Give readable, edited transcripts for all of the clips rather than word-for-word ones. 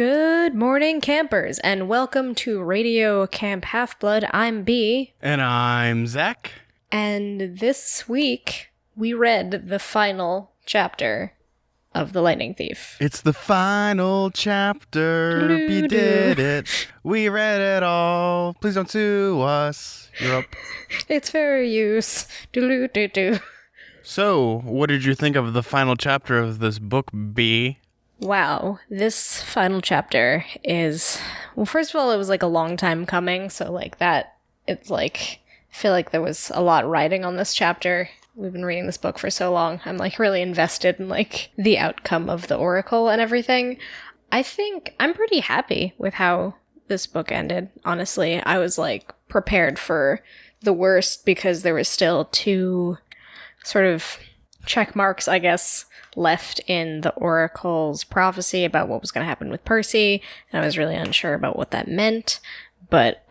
Good morning, campers, and welcome to Radio Camp Half-Blood. I'm B. And I'm Zack. And this week, we read the final chapter of The Lightning Thief. It's the final chapter. We did it. We read it all. Please don't sue us. You're up. It's fair use. Do-do-do-do. So, what did you think of the final chapter of this book, B? Wow, this final chapter is, well, first of all, it was like a long time coming, so like that, it's like, I feel like there was a lot riding on this chapter. We've been reading this book for so long. I'm like really invested in like the outcome of the Oracle and everything. I think I'm pretty happy with how this book ended, honestly. I was like prepared for the worst because there was still two sort of check marks, I guess, left in the Oracle's prophecy about what was going to happen with Percy, and I was really unsure about what that meant, but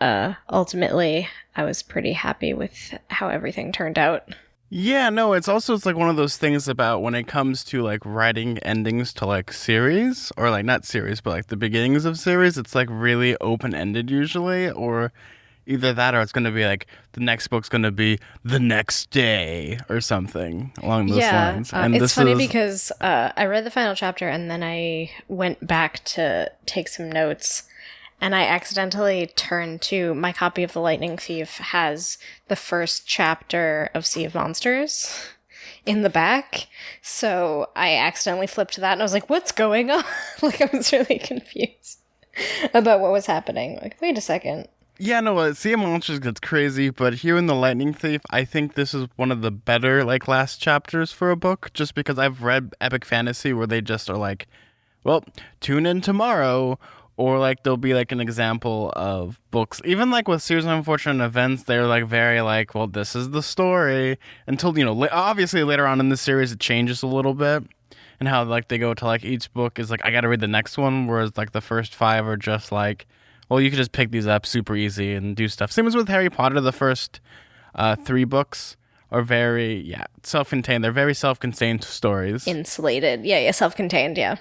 ultimately I was pretty happy with how everything turned out. Yeah, no, it's like one of those things about when it comes to like writing endings to like series, or like not series, but like the beginnings of series, it's like really open-ended usually, or either that or it's going to be like the next book's going to be the next day or something along those lines. And it's funny because I read the final chapter and then I went back to take some notes and I accidentally turned to my copy of The Lightning Thief has the first chapter of Sea of Monsters in the back. So I accidentally flipped to that and I was like, what's going on? Like I was really confused about what was happening. Like, wait a second. Yeah, no, Sea of Monsters gets crazy, but here in The Lightning Thief, I think this is one of the better, like, last chapters for a book, just because I've read epic fantasy where they just are like, well, tune in tomorrow, or, like, there'll be, like, an example of books. Even, like, with Series of Unfortunate Events, they're, like, very, like, well, this is the story, until, you know, obviously later on in the series it changes a little bit, and how, like, they go to, like, each book is, like, I gotta read the next one, whereas, like, the first 5 are just, like, well, you could just pick these up super easy and do stuff. Same as with Harry Potter, the first 3 books are very, self-contained. They're very self-contained stories. Insulated. Yeah, self-contained, yeah.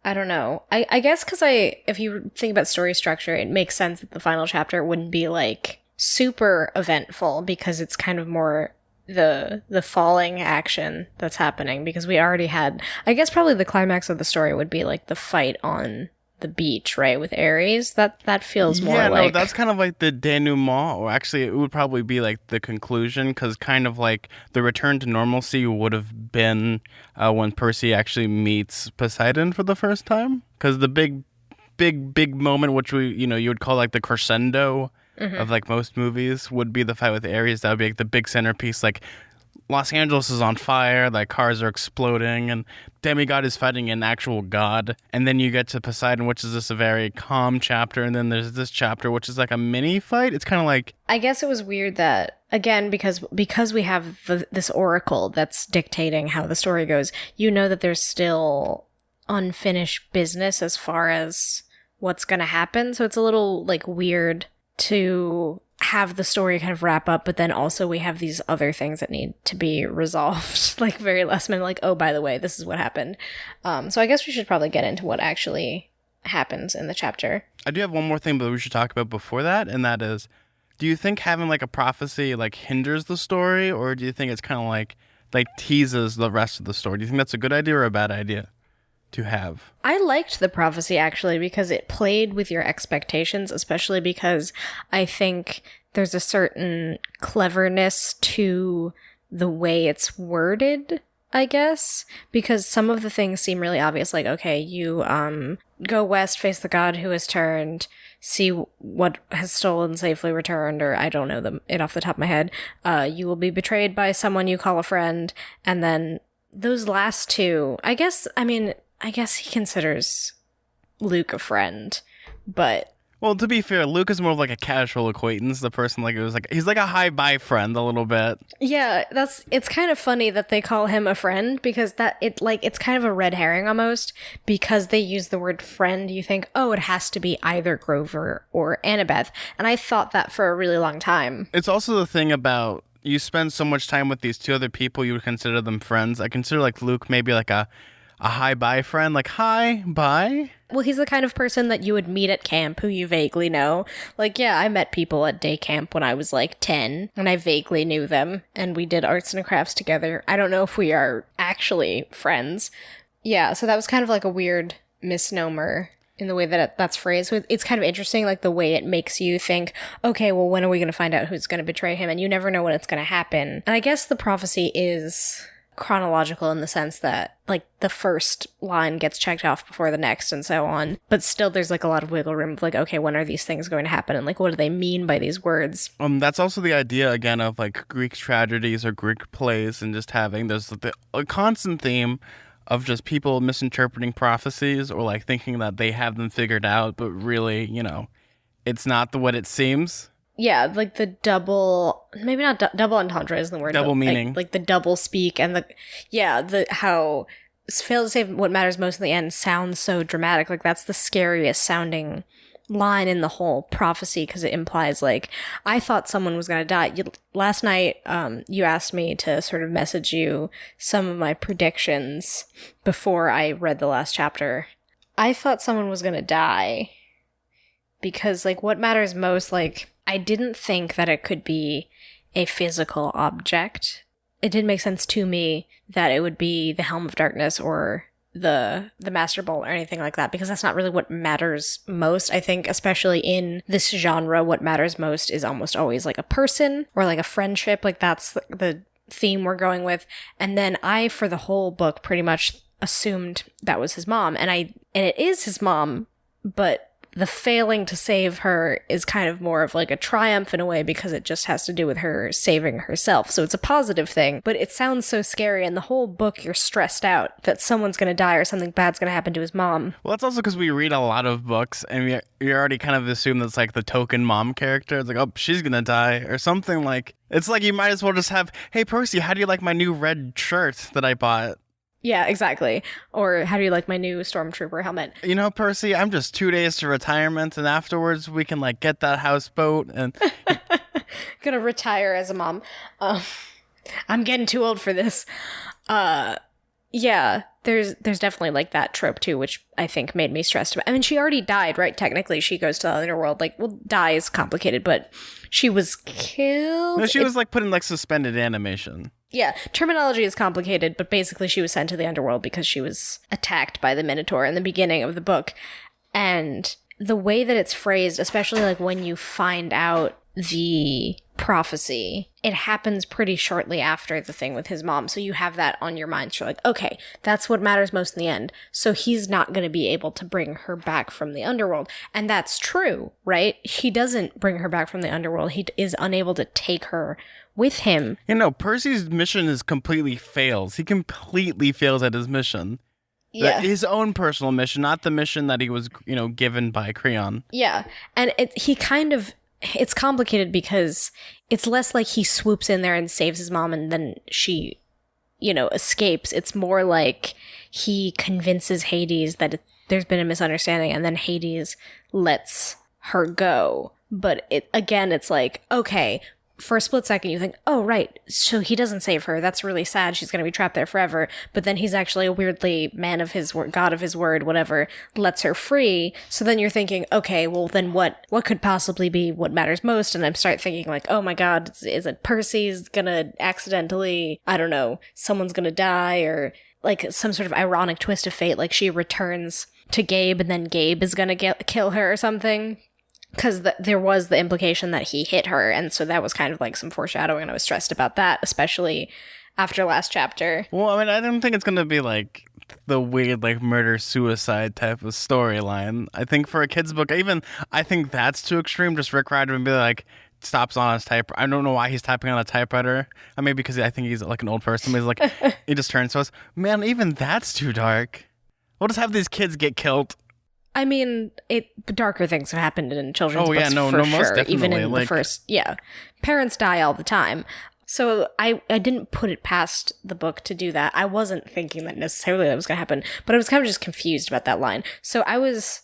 I don't know. I guess because if you think about story structure, it makes sense that the final chapter wouldn't be, like, super eventful because it's kind of more the falling action that's happening because we already had, I guess probably the climax of the story would be, like, the fight on the beach, right, with Ares. That feels more like... Yeah, no, that's kind of like the denouement, or actually it would probably be like the conclusion, because kind of like the return to normalcy would have been when Percy actually meets Poseidon for the first time, because the big moment, which you would call like the crescendo of like most movies, would be the fight with Ares. That would be like the big centerpiece, like Los Angeles is on fire, like cars are exploding, and Demigod is fighting an actual god. And then you get to Poseidon, which is just a very calm chapter, and then there's this chapter, which is like a mini fight. It's kind of like... I guess it was weird that, again, because we have this oracle that's dictating how the story goes, you know that there's still unfinished business as far as what's going to happen. So it's a little, like, weird to have the story kind of wrap up, but then also we have these other things that need to be resolved, like very last minute, like, oh, by the way, this is what happened. So I guess we should probably get into what actually happens in the chapter. I do have one more thing that we should talk about before that, and that is, do you think having like a prophecy like hinders the story, or do you think it's kind of like teases the rest of the story? Do you think that's a good idea or a bad idea to have? I liked the prophecy actually because it played with your expectations, especially because I think there's a certain cleverness to the way it's worded, I guess, because some of the things seem really obvious, like, okay, you go west, face the god who has turned, see what has stolen, safely returned, or I don't know it off the top of my head. You will be betrayed by someone you call a friend, and then those last two, I guess he considers Luke a friend, but... Well, to be fair, Luke is more of like a casual acquaintance. The person, like, it was like, he's like a hi-bye friend a little bit. Yeah, it's kind of funny that they call him a friend, because it's kind of a red herring almost, because they use the word friend. You think, oh, it has to be either Grover or Annabeth. And I thought that for a really long time. It's also the thing about, you spend so much time with these two other people, you would consider them friends. I consider like Luke maybe like a a hi bye friend, like hi bye. Well, he's the kind of person that you would meet at camp who you vaguely know. Like, yeah, I met people at day camp when I was like 10, and I vaguely knew them, and we did arts and crafts together. I don't know if we are actually friends. Yeah, so that was kind of like a weird misnomer in the way that that's phrased. It's kind of interesting, like the way it makes you think, okay, well, when are we going to find out who's going to betray him? And you never know when it's going to happen. And I guess the prophecy is chronological in the sense that, like, the first line gets checked off before the next and so on. But still, there's, like, a lot of wiggle room of, like, okay, when are these things going to happen? And, like, what do they mean by these words? That's also the idea, again, of, like, Greek tragedies or Greek plays and just having, there's a constant theme of just people misinterpreting prophecies or like thinking that they have them figured out, but really, it's not what it seems. Yeah, like the double, maybe not double entendre is the word. Double meaning. Like the double speak and how fail to say what matters most in the end sounds so dramatic. Like that's the scariest sounding line in the whole prophecy because it implies like, I thought someone was going to die. Last night, you asked me to sort of message you some of my predictions before I read the last chapter. I thought someone was going to die because like what matters most, like I didn't think that it could be a physical object. It didn't make sense to me that it would be the Helm of Darkness or the Master Bolt or anything like that, because that's not really what matters most. I think especially in this genre, what matters most is almost always like a person or like a friendship. Like that's the theme we're going with. And then I, for the whole book, pretty much assumed that was his mom, and it is his mom, but the failing to save her is kind of more of like a triumph in a way because it just has to do with her saving herself. So it's a positive thing, but it sounds so scary. And the whole book, you're stressed out that someone's going to die or something bad's going to happen to his mom. Well, that's also because we read a lot of books and we already kind of assume that's like the token mom character. It's like, oh, she's going to die or something like, it's like you might as well just have, hey, Percy, how do you like my new red shirt that I bought? Yeah, exactly. Or how do you like my new Stormtrooper helmet? Percy, I'm just 2 days to retirement, and afterwards we can like get that houseboat and gonna retire as a mom. I'm getting too old for this. Yeah, there's definitely like that trope too, which I think made me stressed about. I mean, she already died, right? Technically, she goes to the underworld. Like, well, die is complicated, but she was killed. No, she was like put in like suspended animation. Yeah, terminology is complicated, but basically she was sent to the underworld because she was attacked by the Minotaur in the beginning of the book. And the way that it's phrased, especially like when you find out the prophecy, it happens pretty shortly after the thing with his mom. So you have that on your mind. So you're like, okay, that's what matters most in the end. So he's not going to be able to bring her back from the underworld. And that's true, right? He doesn't bring her back from the underworld. He is unable to take her with him. Percy's mission is completely fails. He completely fails at his mission. Yeah. His own personal mission, not the mission that he was, given by Creon. Yeah. And it's complicated because it's less like he swoops in there and saves his mom and then she, escapes. It's more like he convinces Hades that there's been a misunderstanding and then Hades lets her go. But it's like, okay, for a split second you think, oh, right, so he doesn't save her. That's really sad. She's going to be trapped there forever. But then he's actually a weirdly man of his word, God of his word, whatever, lets her free. So then you're thinking, okay, well then what could possibly be what matters most? And I start thinking like, oh my God, is it Percy's going to accidentally, I don't know, someone's going to die, or like some sort of ironic twist of fate, like she returns to Gabe and then Gabe is going to kill her or something. Because there was the implication that he hit her, and so that was kind of like some foreshadowing, and I was stressed about that, especially after last chapter. Well, I mean, I don't think it's going to be like the weird like murder-suicide type of storyline. I think for a kid's book, I think that's too extreme. Just Rick Rider and be like, stops on his typewriter. I don't know why he's typing on a typewriter. I mean, because I think he's like an old person, but he's like, he just turns to us. Man, even that's too dark. We'll just have these kids get killed. I mean, darker things have happened in children's books no, for most sure. definitely. Even in the first, parents die all the time. So I didn't put it past the book to do that. I wasn't thinking that necessarily that was going to happen, but I was kind of just confused about that line. So I was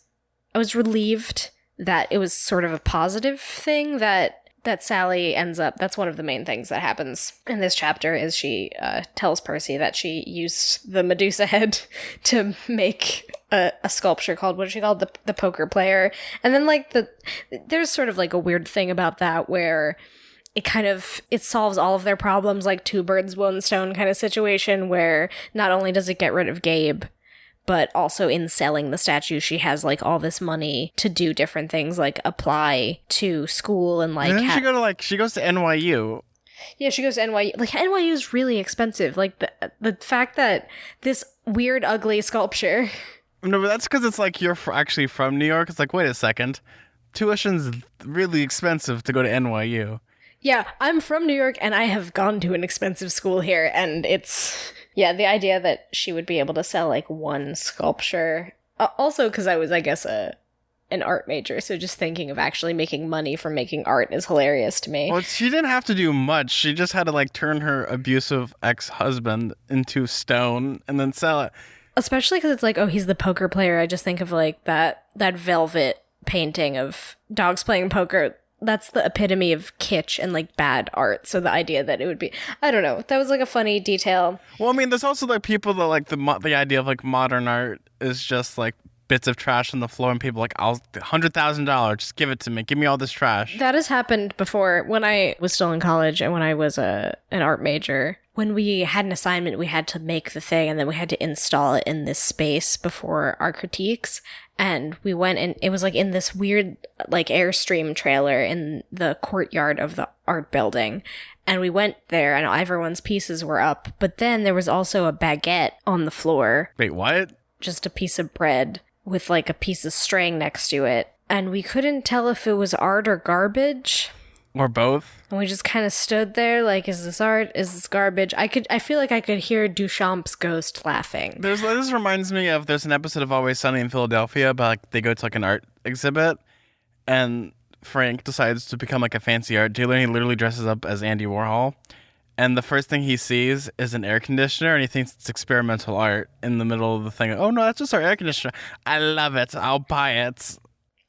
relieved that it was sort of a positive thing that that Sally ends up, that's one of the main things that happens in this chapter, is she tells Percy that she used the Medusa head to make a sculpture called, what is she called? The poker player. And then like there's sort of like a weird thing about that where it solves all of their problems, like two birds, one stone kind of situation, where not only does it get rid of Gabe, but also in selling the statue, she has like all this money to do different things, like apply to school and like. And then she goes to NYU. Yeah, she goes to NYU. Like NYU is really expensive. Like the fact that this weird, ugly sculpture. No, but that's because it's like you're actually from New York. It's like, wait a second, tuition's really expensive to go to NYU. Yeah, I'm from New York and I have gone to an expensive school here, and it's. Yeah, the idea that she would be able to sell, like, one sculpture. Also, because I was, I guess, an art major, so just thinking of actually making money from making art is hilarious to me. Well, she didn't have to do much. She just had to, like, turn her abusive ex-husband into stone and then sell it. Especially because it's like, oh, he's the poker player. I just think of, like, that velvet painting of dogs playing poker. That's the epitome of kitsch and like bad art. So the idea that it would be, I don't know, that was like a funny detail. Well, I mean, there's also like people that like the idea of like modern art is just like bits of trash on the floor, and people like, I'll $100,000, just give it to me, give me all this trash. That has happened before when I was still in college and when I was an art major. When we had an assignment, we had to make the thing and then we had to install it in this space before our critiques. And we went and it was like in this weird like Airstream trailer in the courtyard of the art building. And we went there and everyone's pieces were up. But then there was also a baguette on the floor. Wait, what? Just a piece of bread with like a piece of string next to it. And we couldn't tell if it was art or garbage. Or both. And we just kind of stood there like, is this art? Is this garbage? I feel like I could hear Duchamp's ghost laughing. This reminds me of, there's an episode of Always Sunny in Philadelphia about like they go to like an art exhibit and Frank decides to become like a fancy art dealer. And he literally dresses up as Andy Warhol. And the first thing he sees is an air conditioner and he thinks it's experimental art in the middle of the thing. Oh no, that's just our air conditioner. I love it. I'll buy it.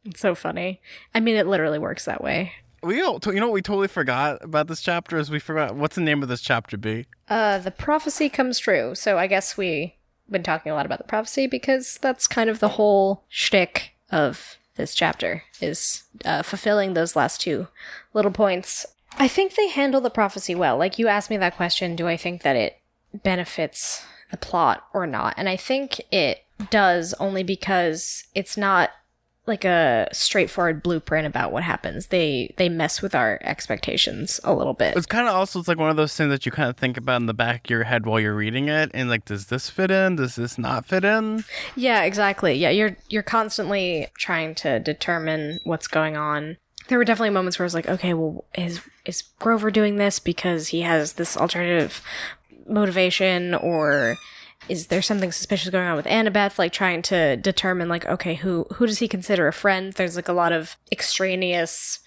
It's so funny. I mean, it literally works that way. You know what we totally forgot about this chapter is we forgot, what's the name of this chapter be? The prophecy comes true. So I guess we've been talking a lot about the prophecy because that's kind of the whole shtick of this chapter is fulfilling those last two little points. I think they handle the prophecy well. Like you asked me that question, do I think that it benefits the plot or not? And I think it does only because it's not like a straightforward blueprint about what happens. They mess with our expectations a little bit. It's kind of also, it's like one of those things that you kind of think about in the back of your head while you're reading it, and like, does this fit in? Does this not fit in? Yeah, exactly. Yeah, you're constantly trying to determine what's going on. There were definitely moments where I was like, okay, well, is Grover doing this because he has this alternative motivation, or is there something suspicious going on with Annabeth? Like trying to determine like, okay, who does he consider a friend? There's like a lot of extraneous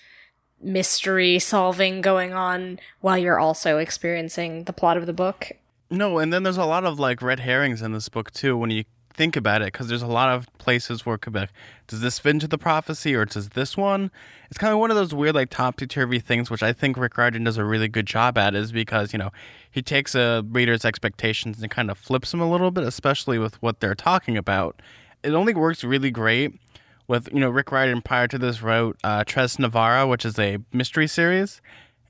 mystery solving going on while you're also experiencing the plot of the book. No, and then there's a lot of like red herrings in this book too when you think about it, because there's a lot of places where it could be like, does this fit into the prophecy or does this one? It's kind of one of those weird like topsy-turvy things, which I think Rick Riordan does a really good job at, is because, you know, he takes a reader's expectations and kind of flips them a little bit, especially with what they're talking about. It only works really great with, you know, Rick Riordan prior to this wrote Tres Navarra, which is a mystery series.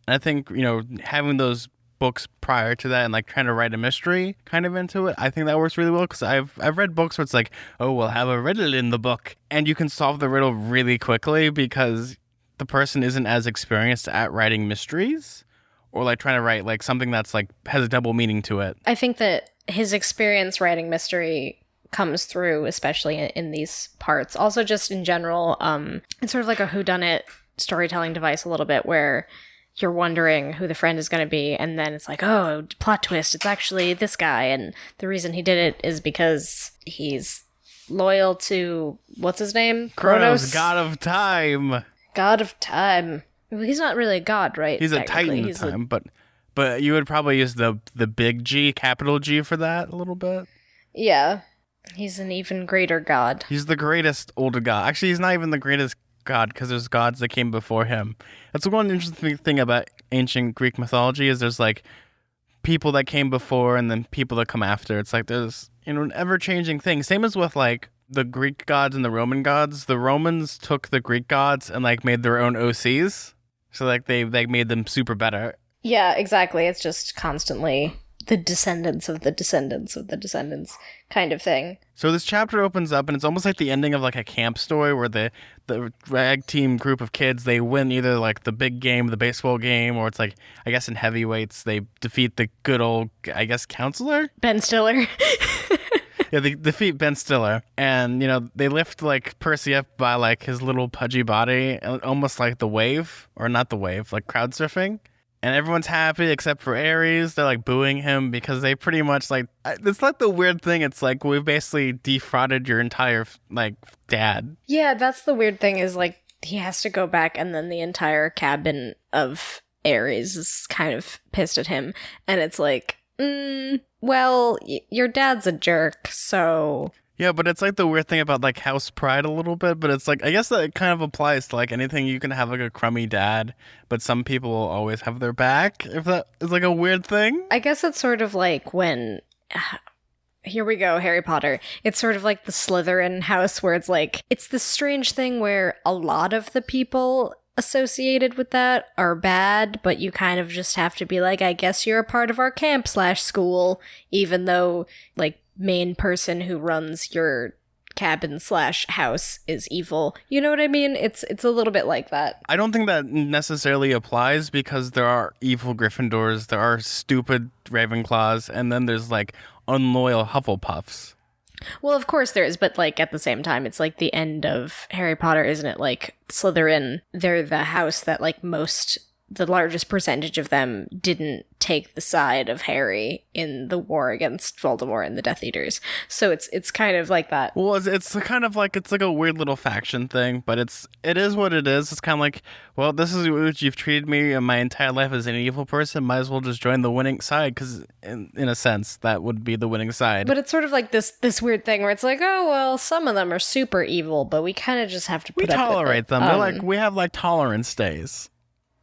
And I think, you know, having those books prior to that and like trying to write a mystery kind of into it, I think that works really well, because I've read books where it's like, oh, we'll have a riddle in the book, and you can solve the riddle really quickly because the person isn't as experienced at writing mysteries, or like trying to write like something that's like has a double meaning to it. I think that his experience writing mystery comes through, especially in these parts. Also, just in general, it's sort of like a whodunit storytelling device a little bit, where you're wondering who the friend is going to be, and then it's like, oh, plot twist, it's actually this guy, and the reason he did it is because he's loyal to, what's his name? Kronos, god of time. God of time. Well, he's not really a god, right? He's a titan of time, but you would probably use the big G, capital G for that a little bit. Yeah. He's an even greater god. He's the greatest older god. Actually, he's not even the greatest God because there's gods that came before him. That's one interesting thing about ancient Greek mythology is there's like people that came before and then people that come after. It's like there's, an ever-changing thing. Same as with like the Greek gods and the Roman gods. The Romans took the Greek gods and like made their own OCs. So like they made them super better. Yeah, exactly. It's just constantly the descendants of the descendants of the descendants kind of thing. So this chapter opens up and it's almost like the ending of like a camp story where the rag team group of kids, they win either like the big game, the baseball game, or it's like, I guess in heavyweights, they defeat the good old, I guess, counselor? Ben Stiller. Yeah, they defeat Ben Stiller. And, they lift like Percy up by like his little pudgy body, almost like the wave, or not the wave, like crowd surfing. And everyone's happy except for Ares. They're like booing him because they pretty much like, it's like the weird thing. It's like we've basically defrauded your entire like dad. Yeah, that's the weird thing is like he has to go back and then the entire cabin of Ares is kind of pissed at him. And it's like, well, your dad's a jerk, so... Yeah, but it's like the weird thing about like house pride a little bit, but it's like, I guess that it kind of applies to like anything. You can have like a crummy dad, but some people will always have their back, if that is like a weird thing. I guess it's sort of like when, here we go, Harry Potter. It's sort of like the Slytherin house where it's like, it's this strange thing where a lot of the people associated with that are bad, but you kind of just have to be like, I guess you're a part of our camp/school, even though like main person who runs your cabin/house is evil. You know what I mean? It's a little bit like that. I don't think that necessarily applies because there are evil Gryffindors, there are stupid Ravenclaws, and then there's like unloyal Hufflepuffs. Well, of course there is, but like at the same time, it's like the end of Harry Potter, isn't it? Like Slytherin, they're the house that like the largest percentage of them didn't take the side of Harry in the war against Voldemort and the Death Eaters. So it's kind of like that. Well, it's kind of like, it's like a weird little faction thing, but it is what it is. It's kind of like, well, this is what you've treated me my entire life as an evil person. Might as well just join the winning side because in a sense, that would be the winning side. But it's sort of like this weird thing where it's like, oh, well, some of them are super evil, but we kind of just have to put up with it. We tolerate them. They're like, we have like tolerance days.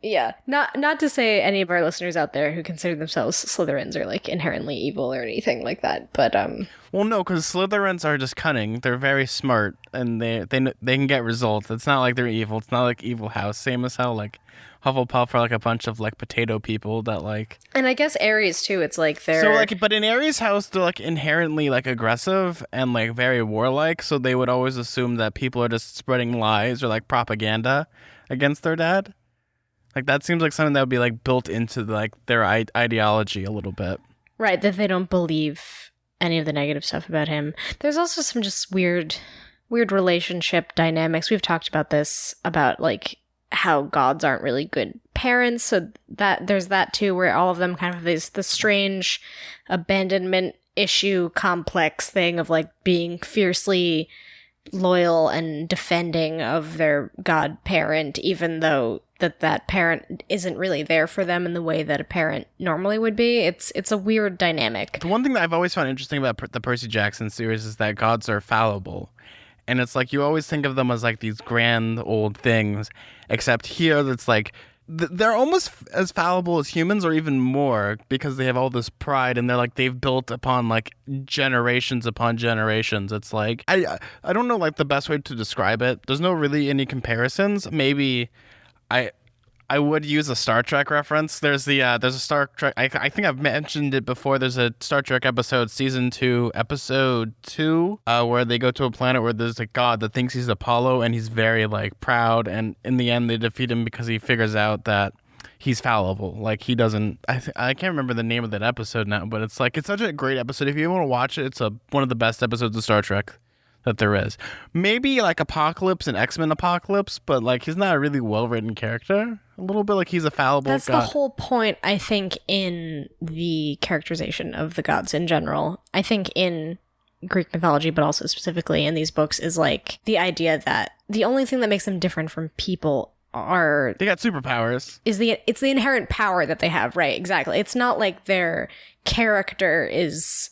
Yeah, not to say any of our listeners out there who consider themselves Slytherins are like inherently evil or anything like that, but Well, no, because Slytherins are just cunning. They're very smart, and they can get results. It's not like they're evil. It's not like evil house. Same as how like Hufflepuff are like a bunch of like potato people that like. And I guess Ares too. It's like they're so like, but in Ares' house, they're like inherently like aggressive and like very warlike. So they would always assume that people are just spreading lies or like propaganda against their dad. Like, that seems like something that would be, like, built into, like, their ideology a little bit. Right, that they don't believe any of the negative stuff about him. There's also some just weird relationship dynamics. We've talked about this, about, like, how gods aren't really good parents. So that there's that, too, where all of them kind of have this strange abandonment issue complex thing of, like, being fiercely loyal and defending of their god parent, even though that parent isn't really there for them in the way that a parent normally would be. It's a weird dynamic. The one thing that I've always found interesting about the Percy Jackson series is that gods are fallible. And it's like you always think of them as like these grand old things, except here it's like they're almost as fallible as humans or even more because they have all this pride and they've built upon like generations upon generations. It's like I don't know like the best way to describe it. There's no really any comparisons. Maybe I would use a Star Trek reference. There's a Star Trek. I think I've mentioned it before. There's a Star Trek episode, season 2, episode 2, where they go to a planet where there's a god that thinks he's Apollo and he's very like proud. And in the end, they defeat him because he figures out that he's fallible. Like he doesn't. I can't remember the name of that episode now, but it's like it's such a great episode. If you want to watch it, it's one of the best episodes of Star Trek that there is. Maybe like Apocalypse and X-Men Apocalypse, but like he's not a really well-written character. A little bit like he's a fallible That's god. the whole point, I think, in the characterization of the gods in general. I think in Greek mythology, but also specifically in these books, is like the idea that the only thing that makes them different from people they got superpowers. It's the inherent power that they have, right? Exactly. It's not like their character is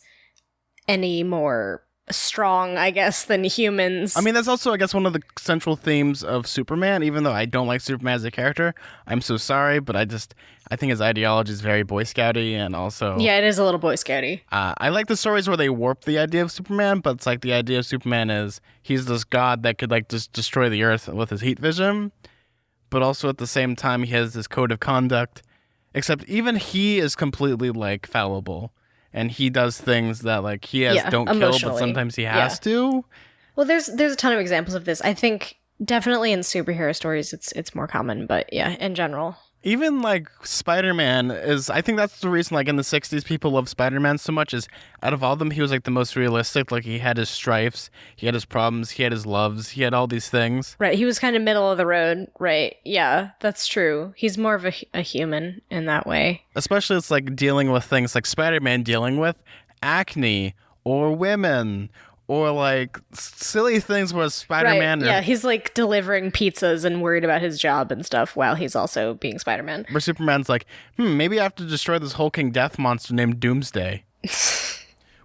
any more strong, I guess, than humans. I mean, that's also, I guess, one of the central themes of Superman, even though I don't like Superman as a character. I'm so sorry, but I think his ideology is very Boy Scouty, and also... Yeah, it is a little Boy Scouty. I like the stories where they warp the idea of Superman, but it's like the idea of Superman is he's this god that could, like, just destroy the Earth with his heat vision, but also at the same time he has this code of conduct, except even he is completely, like, fallible. And he does things that, like, he don't kill, but sometimes he has to. Well, there's a ton of examples of this. I think definitely in superhero stories it's more common, but yeah, in general. Even, like, Spider-Man is... I think that's the reason, like, in the 60s, people love Spider-Man so much, is out of all of them, he was, like, the most realistic. Like, he had his strifes, he had his problems, he had his loves, he had all these things. Right, he was kind of middle of the road, right? Yeah, that's true. He's more of a human in that way. Especially it's, like, dealing with things like Spider-Man dealing with acne, or women... Or, like, silly things where Spider-Man... Right, yeah, he's, like, delivering pizzas and worried about his job and stuff while he's also being Spider-Man. Where Superman's like, maybe I have to destroy this hulking death monster named Doomsday.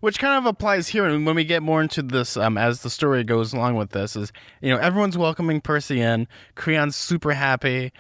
Which kind of applies here, and when we get more into this, as the story goes along with this, is, everyone's welcoming Percy in, Creon's super happy,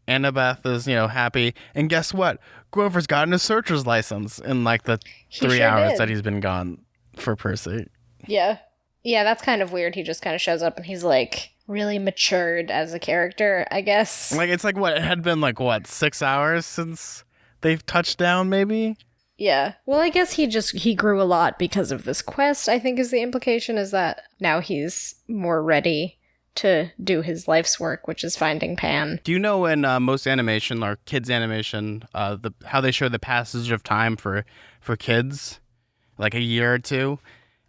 Annabeth is, happy, and guess what? Grover's gotten a searcher's license in, like, the 3 hours that he's been gone for Percy. Yeah. Yeah, that's kind of weird. He just kind of shows up and he's, like, really matured as a character, I guess. Like, it's like, what, it had been, like, 6 hours since they've touched down, maybe? Yeah. Well, I guess he grew a lot because of this quest, I think is the implication, is that now he's more ready to do his life's work, which is finding Pan. Do you know in most animation, or kids animation, how they show the passage of time for kids? Like a year or two?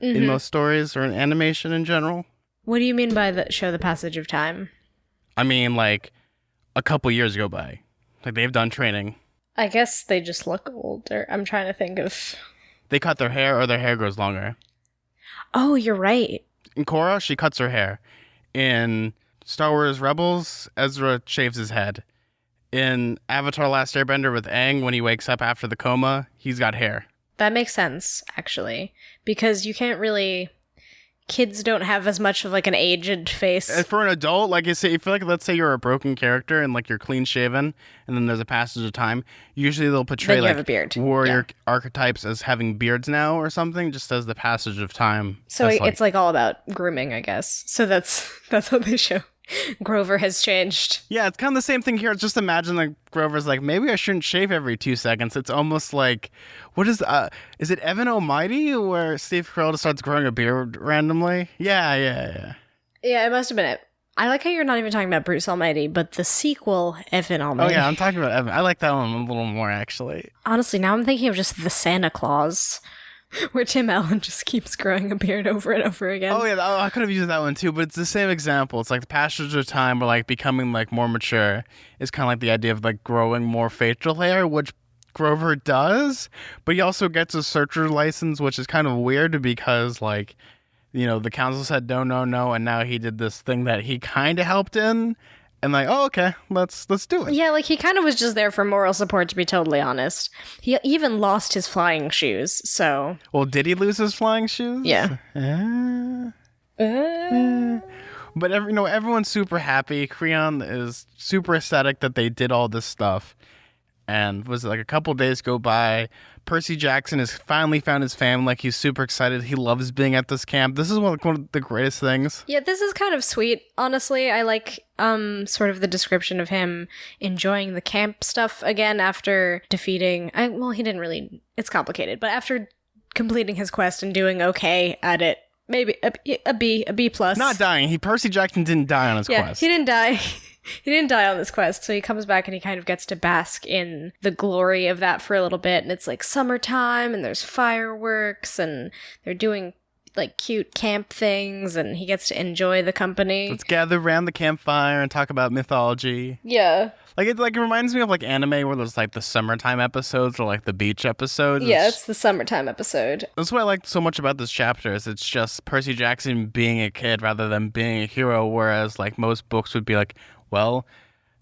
In most stories, or in animation in general. What do you mean by show the passage of time? I mean, like, a couple years go by. Like, they've done training. I guess they just look older. I'm trying to think of... They cut their hair, or their hair grows longer. Oh, you're right. In Korra, she cuts her hair. In Star Wars Rebels, Ezra shaves his head. In Avatar Last Airbender with Aang, when he wakes up after the coma, he's got hair. That makes sense, actually, because you can't really... Kids don't have as much of, like, an aged face. For an adult, like, if let's say you're a broken character and, like, you're clean-shaven, and then there's a passage of time, usually they'll portray, like, have a beard. warrior archetypes as having beards now or something, just as the passage of time. So it's, like, all about grooming, I guess. So that's what they show. Grover has changed. Yeah, it's kind of the same thing here. Just imagine like Grover's like, maybe I shouldn't shave every 2 seconds. It's almost like, what is it Evan Almighty where Steve Carell just starts growing a beard randomly? Yeah, it must have been it. I like how you're not even talking about Bruce Almighty, but the sequel, Evan Almighty. Oh yeah, I'm talking about Evan. I like that one a little more, actually. Honestly, now I'm thinking of just the Santa Claus, where Tim Allen just keeps growing a beard over and over again. Oh yeah, I could have used that one too, but it's the same example. It's like the passage of time or like becoming like more mature is kind of like the idea of like growing more facial hair, which Grover does, but he also gets a searcher license, which is kind of weird because like, the council said no, and now he did this thing that he kind of helped in. And like, oh, okay, let's do it. Yeah, like he kind of was just there for moral support, to be totally honest. He even lost his flying shoes, so... Well, did he lose his flying shoes? Yeah. But everyone's super happy. Creon is super ecstatic that they did all this stuff. And was it like a couple days go by? Percy Jackson has finally found his family. Like he's super excited. He loves being at this camp. This is one of the greatest things. Yeah, this is kind of sweet. Honestly, I like sort of the description of him enjoying the camp stuff again after defeating. He didn't really. It's complicated, but after completing his quest and doing okay at it. Maybe a B plus. Not dying. Percy Jackson didn't die on his quest. He didn't die. He didn't die on this quest, so he comes back and he kind of gets to bask in the glory of that for a little bit, and it's like summertime, and there's fireworks, and they're doing like cute camp things, and he gets to enjoy the company. Let's gather around the campfire and talk about mythology. Yeah. It reminds me of like anime where there's like the summertime episodes or like the beach episodes. Yeah, it's the summertime episode. That's what I like so much about this chapter is it's just Percy Jackson being a kid rather than being a hero, whereas like most books would be like, well,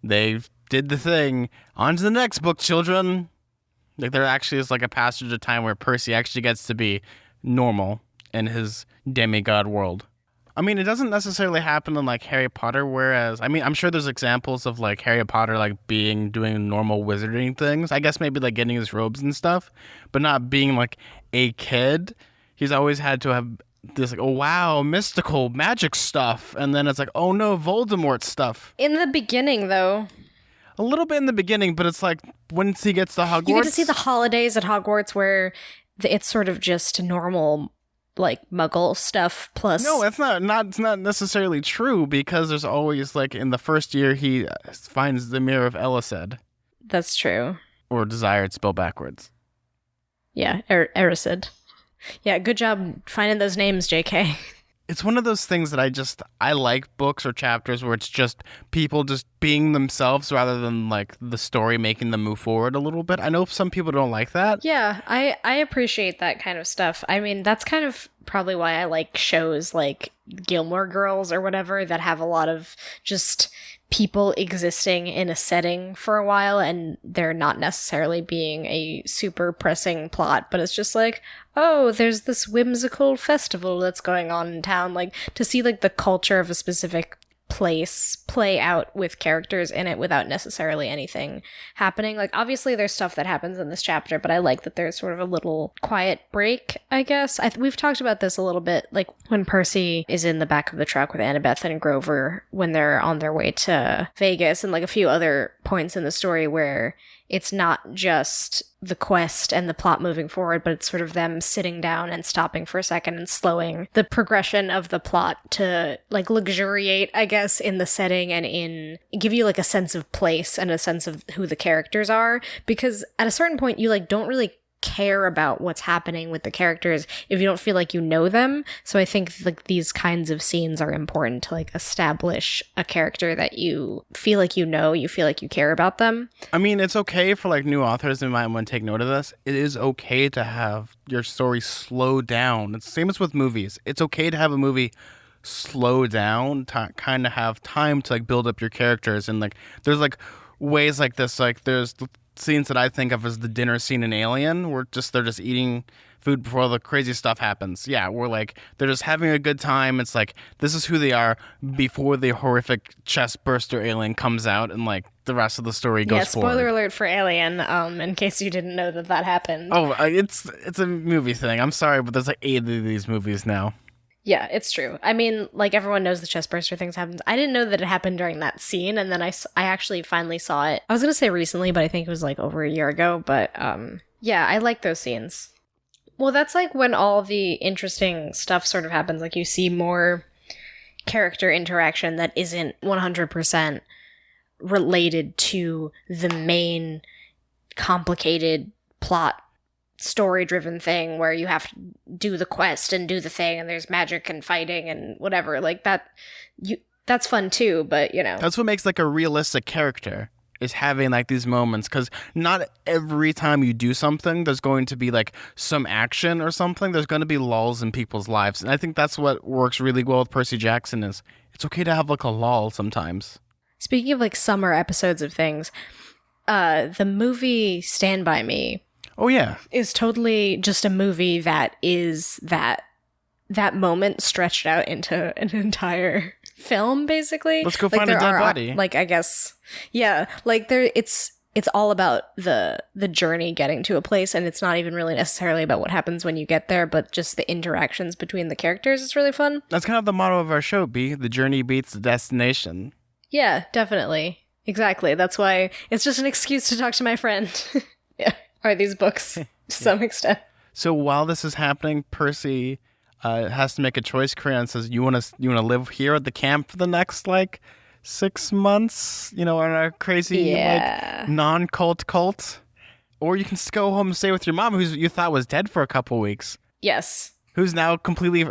they did the thing. On to the next book, children. Like there actually is like a passage of time where Percy actually gets to be normal in his demigod world. I mean, it doesn't necessarily happen in like Harry Potter, whereas I mean, I'm sure there's examples of like Harry Potter like doing normal wizarding things. I guess maybe like getting his robes and stuff, but not being like a kid. He's always had to have this like, oh wow, mystical magic stuff, and then it's like, oh no, Voldemort stuff. In the beginning, though. A little bit in the beginning, but it's like once he gets to Hogwarts, You get to see the holidays at Hogwarts where it's sort of just normal, like, Muggle stuff plus... No, it's not necessarily true, because there's always, like, in the first year, he finds the Mirror of Elised. That's true. Or Desired, spelled backwards. Yeah, Erised. Yeah, good job finding those names, JK. It's one of those things that I like books or chapters where it's just people just being themselves rather than like the story making them move forward a little bit. I know some people don't like that. Yeah, I appreciate that kind of stuff. I mean, that's kind of probably why I like shows like Gilmore Girls or whatever that have a lot of just people existing in a setting for a while and they're not necessarily being a super pressing plot, but it's just like, oh, there's this whimsical festival that's going on in town. Like, to see like the culture of a specific place play out with characters in it without necessarily anything happening. Like, obviously there's stuff that happens in this chapter, but I like that there's sort of a little quiet break, I guess. We've talked about this a little bit, like when Percy is in the back of the truck with Annabeth and Grover when they're on their way to Vegas, and like a few other points in the story where it's not just the quest and the plot moving forward, but it's sort of them sitting down and stopping for a second and slowing the progression of the plot to like luxuriate, I guess, in the setting and give you like a sense of place and a sense of who the characters are. Because at a certain point, you like don't really care about what's happening with the characters if you don't feel like you know them. So I think like these kinds of scenes are important to like establish a character that you feel like you know, you feel like you care about them. I mean, it's okay for like new authors who might want to take note of this. It is okay to have your story slow down. It's the same as with movies. It's okay to have a movie slow down, to kind of have time to like build up your characters. And like there's like ways like this, like there's scenes that I think of as the dinner scene in Alien, where they're just eating food before the crazy stuff happens. Yeah, we're like they're just having a good time. It's like this is who they are before the horrific chest burster alien comes out, and like the rest of the story goes forward. Spoiler alert for Alien, in case you didn't know that happened. Oh, it's a movie thing. I'm sorry, but there's like 8 of these movies now. Yeah, it's true. I mean, like, everyone knows the chestburster things happens. I didn't know that it happened during that scene, and then I actually finally saw it. I was gonna say recently, but I think it was, like, over a year ago, but, yeah, I like those scenes. Well, that's, like, when all the interesting stuff sort of happens. Like, you see more character interaction that isn't 100% related to the main complicated plot story-driven thing where you have to do the quest and do the thing and there's magic and fighting and whatever. Like that's fun too, but you know. That's what makes like a realistic character, is having like these moments, because not every time you do something there's going to be like some action or something. There's going to be lulls in people's lives, and I think that's what works really well with Percy Jackson. Is it's okay to have like a lull sometimes. Speaking of like summer episodes of things, the movie Stand By Me, oh yeah, is totally just a movie that is that moment stretched out into an entire film, basically. Let's go find a dead body. Like, I guess, yeah, like it's all about the journey getting to a place, and it's not even really necessarily about what happens when you get there, but just the interactions between the characters is really fun. That's kind of the motto of our show, B. The journey beats the destination. Yeah, definitely. Exactly. That's why it's just an excuse to talk to my friend. Yeah. Are these books to some extent. So while this is happening, Percy has to make a choice. Crayon says, you want to live here at the camp for the next like 6 months, you know, on a crazy like non-cult cult, or you can go home and stay with your mom, who you thought was dead for a couple weeks. Yes. Who's now completely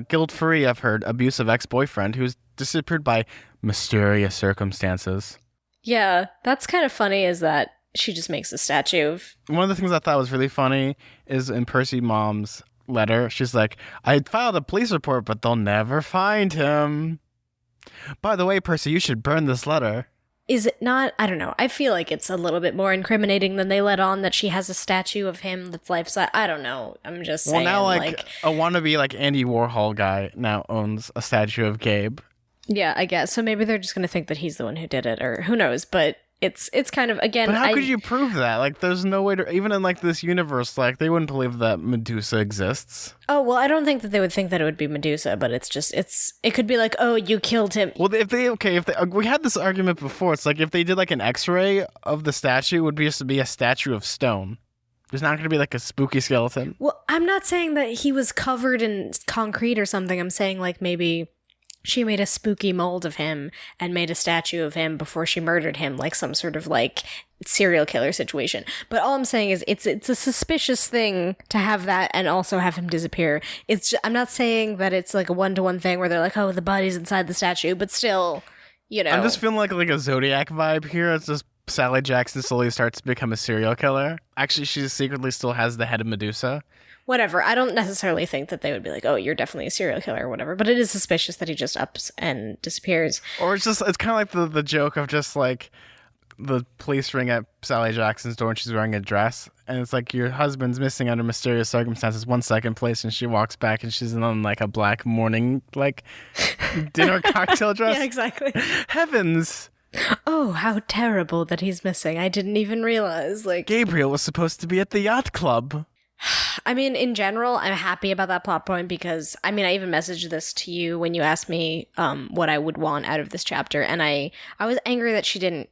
guilt-free of her abusive ex-boyfriend, who's disappeared by mysterious circumstances. Yeah, that's kind of funny, is that she just makes a statue of... One of the things I thought was really funny is in Percy mom's letter, she's like, I filed a police report, but they'll never find him. By the way, Percy, you should burn this letter. is it not? I don't know. I feel like it's a little bit more incriminating than they let on that she has a statue of him that's life-size. I don't know. I'm just saying. Well, now, like, a wannabe, like, Andy Warhol guy now owns a statue of Gabe. Yeah, I guess. So maybe they're just going to think that he's the one who did it, or who knows. But it's kind of, again... But how could you prove that? Like, there's no way to... Even in, like, this universe, like, they wouldn't believe that Medusa exists. Oh, well, I don't think that they would think that it would be Medusa, but it's just... It could be like, oh, you killed him. Well, if they... We had this argument before. It's like, if they did, like, an x-ray of the statue, it would just be a statue of stone. There's not going to be, like, a spooky skeleton. Well, I'm not saying that he was covered in concrete or something. I'm saying, like, maybe... she made a spooky mold of him and made a statue of him before she murdered him, like some sort of like serial killer situation. But all I'm saying is it's a suspicious thing to have that and also have him disappear. I'm not saying that it's like a one-to-one thing where they're like, oh, the body's inside the statue, but still, you know. I'm just feeling like a Zodiac vibe here. It's just Sally Jackson slowly starts to become a serial killer. Actually, she secretly still has the head of Medusa. Whatever. I don't necessarily think that they would be like, oh, you're definitely a serial killer or whatever, but it is suspicious that he just ups and disappears. Or it's kind of like the joke of just like the police ring at Sally Jackson's door and she's wearing a dress. And it's like, your husband's missing under mysterious circumstances. 1 second, please. And she walks back and she's in like a black morning, like dinner cocktail dress. Yeah, exactly. Heavens. Oh, how terrible that he's missing. I didn't even realize. Like, Gabriel was supposed to be at the yacht club. I mean, in general, I'm happy about that plot point because, I mean, I even messaged this to you when you asked me what I would want out of this chapter, and I was angry that she didn't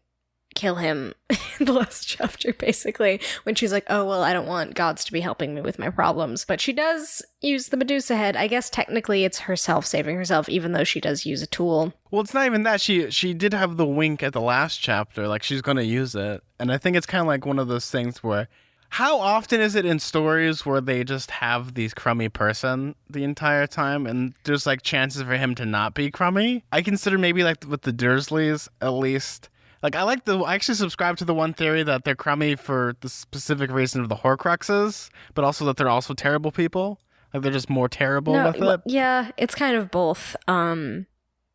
kill him in the last chapter, basically, when she's like, oh, well, I don't want gods to be helping me with my problems. But she does use the Medusa head. I guess technically it's herself saving herself, even though she does use a tool. Well, it's not even that. She did have the wink at the last chapter, like she's going to use it. And I think it's kind of like one of those things where, how often is it in stories where they just have these crummy person the entire time and there's like chances for him to not be crummy? I consider maybe like with the Dursleys, at least. Like I actually subscribe to the one theory that they're crummy for the specific reason of the Horcruxes, but also that they're also terrible people. Like they're just more terrible with it. Yeah, it's kind of both.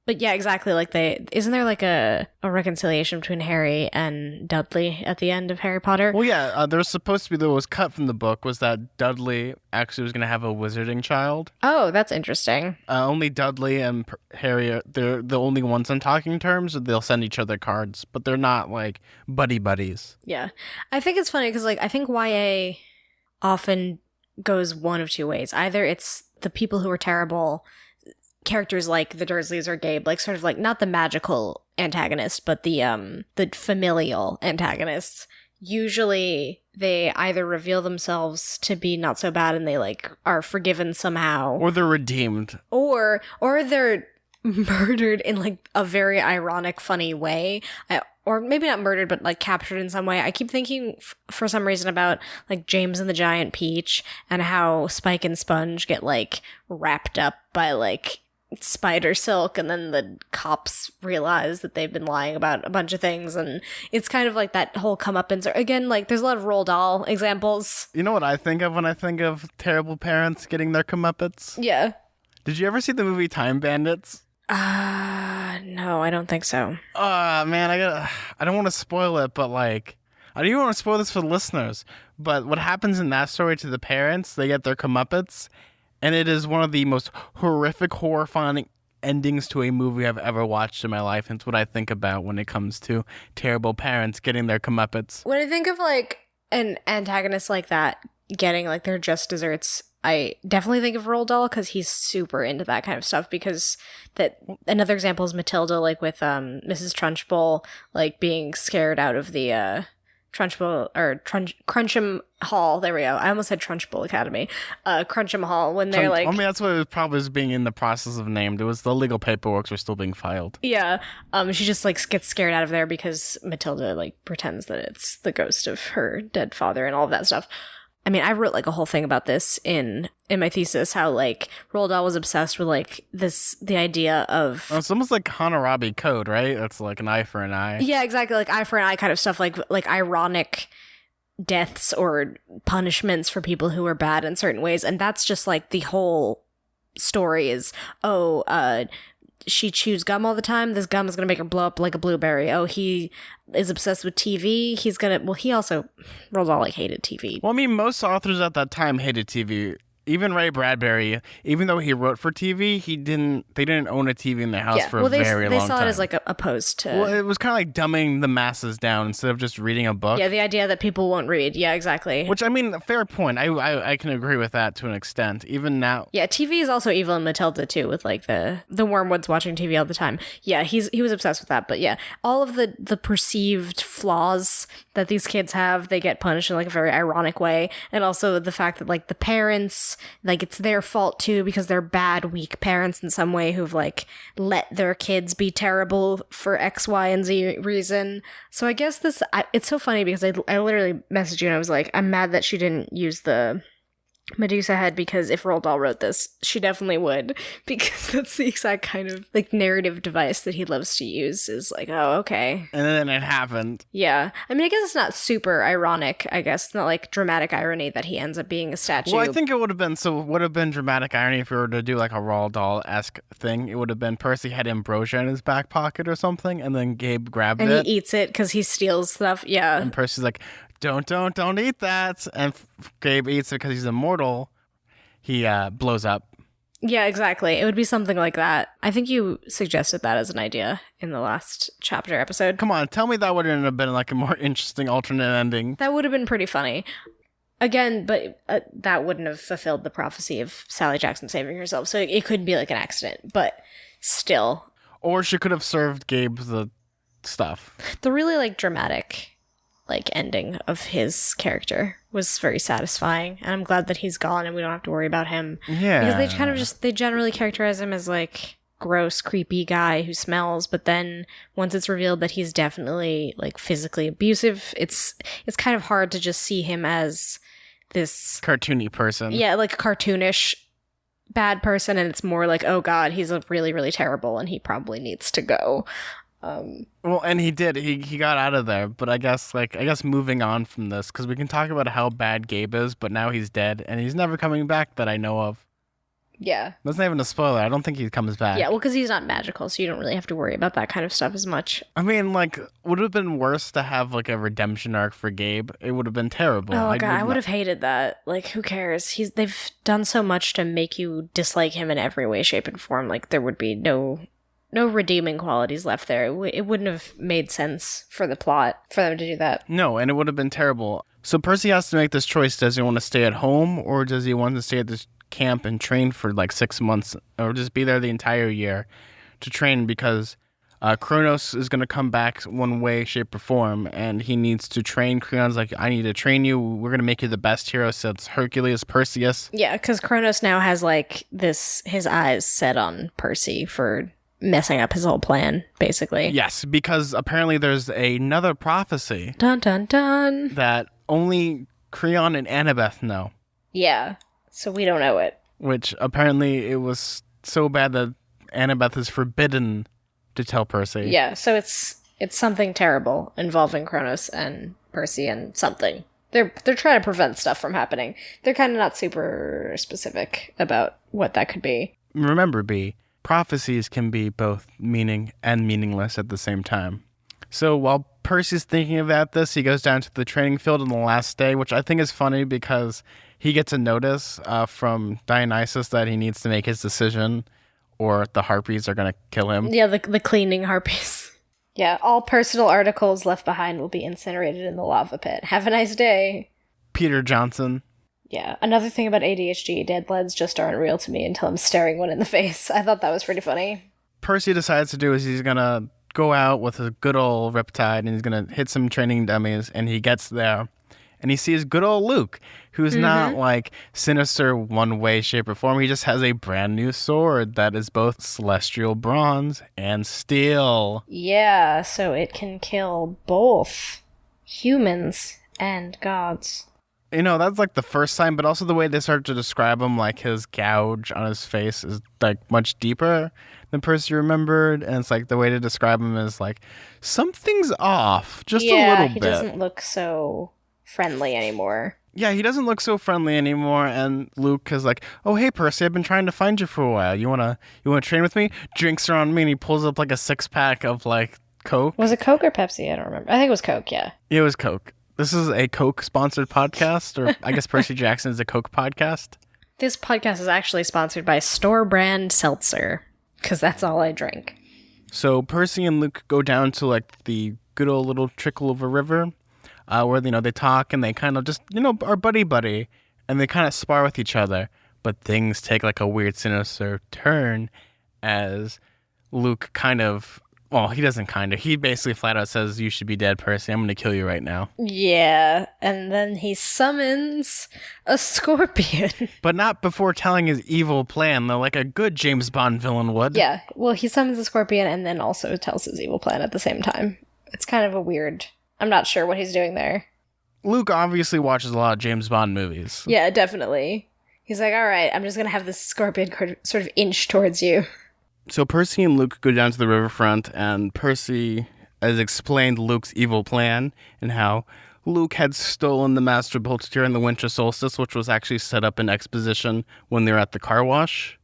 But yeah, exactly. Like isn't there like a reconciliation between Harry and Dudley at the end of Harry Potter? Well, yeah, there was supposed to be, that was cut from the book, was that Dudley actually was going to have a wizarding child. Oh, that's interesting. Only Dudley and Harry, they're the only ones on talking terms. They'll send each other cards, but they're not like buddies. Yeah. I think it's funny because like I think YA often goes one of two ways. Either it's the people who are terrible, characters like the Dursleys or Gabe, like sort of like not the magical antagonist, but the familial antagonists. Usually they either reveal themselves to be not so bad and they like are forgiven somehow, or they're redeemed, or they're murdered in like a very ironic, funny way. Or maybe not murdered, but like captured in some way. I keep thinking for some reason about like James and the Giant Peach and how Spike and Sponge get like wrapped up by like spider silk, and then the cops realize that they've been lying about a bunch of things, and it's kind of like that whole comeuppance. Again, like there's a lot of Roald Dahl examples. You know what I think of when I think of terrible parents getting their comeuppance? Yeah. Did you ever see the movie Time Bandits? No, I don't think so. Man, I don't want to spoil it, but like, I don't even want to spoil this for the listeners, but what happens in that story to the parents, they get their comeuppance. And it is one of the most horrific, horrifying endings to a movie I've ever watched in my life. And it's what I think about when it comes to terrible parents getting their comeuppance. When I think of like an antagonist like that getting like their just desserts, I definitely think of Roald Dahl because he's super into that kind of stuff. Because that another example is Matilda, like with Mrs. Trunchbull, like being scared out of the Trunchbull or Cruncham Hall. There we go. I almost said Trunchbull Academy. Cruncham Hall, when they're like, I mean, that's what it was probably was being in the process of named. It was the legal paperwork were still being filed. Yeah. She just like gets scared out of there because Matilda like pretends that it's the ghost of her dead father and all of that stuff. I mean, I wrote like a whole thing about this in my thesis, how like Roald Dahl was obsessed with like the idea of... Oh, it's almost like Hammurabi Code, right? That's like an eye for an eye. Yeah, exactly. Like eye for an eye kind of stuff, like ironic deaths or punishments for people who are bad in certain ways. And that's just like the whole story is, she chews gum all the time. This gum is going to make her blow up like a blueberry. Oh, he is obsessed with TV. He's going to... Well, he also... Roald Dahl, like, hated TV. Well, I mean, most authors at that time hated TV. Even Ray Bradbury, even though he wrote for TV, they didn't own a TV in their house for a very long time. They saw it as, like, opposed to... Well, it was kind of like dumbing the masses down instead of just reading a book. Yeah, the idea that people won't read. Yeah, exactly. Which, I mean, fair point. I can agree with that to an extent, even now. Yeah, TV is also evil in Matilda, too, with, like, the Wormwoods watching TV all the time. Yeah, he was obsessed with that. But, yeah, all of the perceived flaws that these kids have, they get punished in, like, a very ironic way. And also the fact that, like, the parents... Like, it's their fault, too, because they're bad, weak parents in some way who've, like, let their kids be terrible for X, Y, and Z reason. So I guess it's so funny because I literally messaged you and I was like, I'm mad that she didn't use the Medusa head, because if Roald Dahl wrote this, she definitely would, because that's the exact kind of, like, narrative device that he loves to use, is like, oh, okay. And then it happened. Yeah. I mean, I guess it's not super ironic, I guess. It's not, like, dramatic irony that he ends up being a statue. Well, I think it would have been dramatic irony if we were to do, like, a Roald Dahl-esque thing. It would have been Percy had ambrosia in his back pocket or something, and then Gabe grabbed it. And he eats it because he steals stuff, yeah. And Percy's like, don't eat that. And Gabe eats it because he's immortal. He blows up. Yeah, exactly. It would be something like that. I think you suggested that as an idea in the last chapter episode. Come on, tell me that wouldn't have been like a more interesting alternate ending. That would have been pretty funny. Again, but that wouldn't have fulfilled the prophecy of Sally Jackson saving herself. So it could be like an accident, but still. Or she could have served Gabe the stuff. The really, like, dramatic, like, ending of his character was very satisfying, and I'm glad that he's gone and we don't have to worry about him. Yeah. Because they generally characterize him as, like, gross, creepy guy who smells, but then once it's revealed that he's definitely, like, physically abusive, it's kind of hard to just see him as this cartoony person. Yeah, like, cartoonish bad person, and it's more like, oh god, he's a really, really terrible and he probably needs to go. Well, and he did. He got out of there, but I guess moving on from this, because we can talk about how bad Gabe is, but now he's dead, and he's never coming back that I know of. Yeah. That's not even a spoiler. I don't think he comes back. Yeah, well, because he's not magical, so you don't really have to worry about that kind of stuff as much. I mean, like, would it have been worse to have, like, a redemption arc for Gabe? It would have been terrible. Oh, God, I would have hated that. Like, who cares? They've done so much to make you dislike him in every way, shape, and form. Like, there would be no redeeming qualities left there. It wouldn't have made sense for the plot for them to do that. No, and it would have been terrible. So Percy has to make this choice. Does he want to stay at home, or does he want to stay at this camp and train for like 6 months, or just be there the entire year to train, because Kronos is going to come back one way, shape, or form, and he needs to train. Creon's like, I need to train you. We're going to make you the best hero. So it's Hercules, Perseus. Yeah, because Kronos now has like his eyes set on Percy for messing up his whole plan, basically. Yes, because apparently there's another prophecy. Dun dun dun. That only Creon and Annabeth know. Yeah, so we don't know it. Which apparently it was so bad that Annabeth is forbidden to tell Percy. Yeah, so it's something terrible involving Kronos and Percy and something. They're trying to prevent stuff from happening. They're kind of not super specific about what that could be. Remember, B, prophecies can be both meaning and meaningless at the same time. So while Percy's thinking about this, he goes down to the training field on the last day, which I think is funny because he gets a notice from Dionysus that he needs to make his decision or the harpies are going to kill him. Yeah, the cleaning harpies. Yeah, all personal articles left behind will be incinerated in the lava pit. Have a nice day. Peter Johnson. Yeah, another thing about ADHD, deadlines just aren't real to me until I'm staring one in the face. I thought that was pretty funny. Percy decides to do is he's going to go out with a good old Riptide and he's going to hit some training dummies, and he gets there. And he sees good old Luke, who's not like sinister one way, shape, or form. He just has a brand new sword that is both celestial bronze and steel. Yeah, so it can kill both humans and gods. You know, that's like the first time, but also the way they start to describe him, like his gouge on his face is like much deeper than Percy remembered. And it's like the way to describe him is like something's off, just a little bit. Yeah, he doesn't look so friendly anymore. Yeah, he doesn't look so friendly anymore. And Luke is like, "Oh, hey, Percy, I've been trying to find you for a while. You wanna train with me?" Drinks are on me, and he pulls up like a 6-pack of like Coke. Was it Coke or Pepsi? I don't remember. I think it was Coke, yeah. It was Coke. This is a Coke sponsored podcast, or I guess Percy Jackson is a Coke podcast. This podcast is actually sponsored by store brand seltzer, because that's all I drink. So Percy and Luke go down to like the good old little trickle of a river, where they talk and they kind of just are buddy, and they kind of spar with each other. But things take like a weird sinister turn as Luke he doesn't he basically flat out says, "You should be dead, Percy. I'm going to kill you right now." Yeah, and then he summons a scorpion. But not before telling his evil plan, though, like a good James Bond villain would. Yeah, well, he summons a scorpion and then also tells his evil plan at the same time. It's kind of a weird... I'm not sure what he's doing there. Luke obviously watches a lot of James Bond movies. Yeah, definitely. He's like, all right, I'm just going to have this scorpion sort of inch towards you. So Percy and Luke go down to the riverfront, and Percy has explained Luke's evil plan and how Luke had stolen the Master Bolt during the winter solstice, which was actually set up in exposition when they were at the car wash.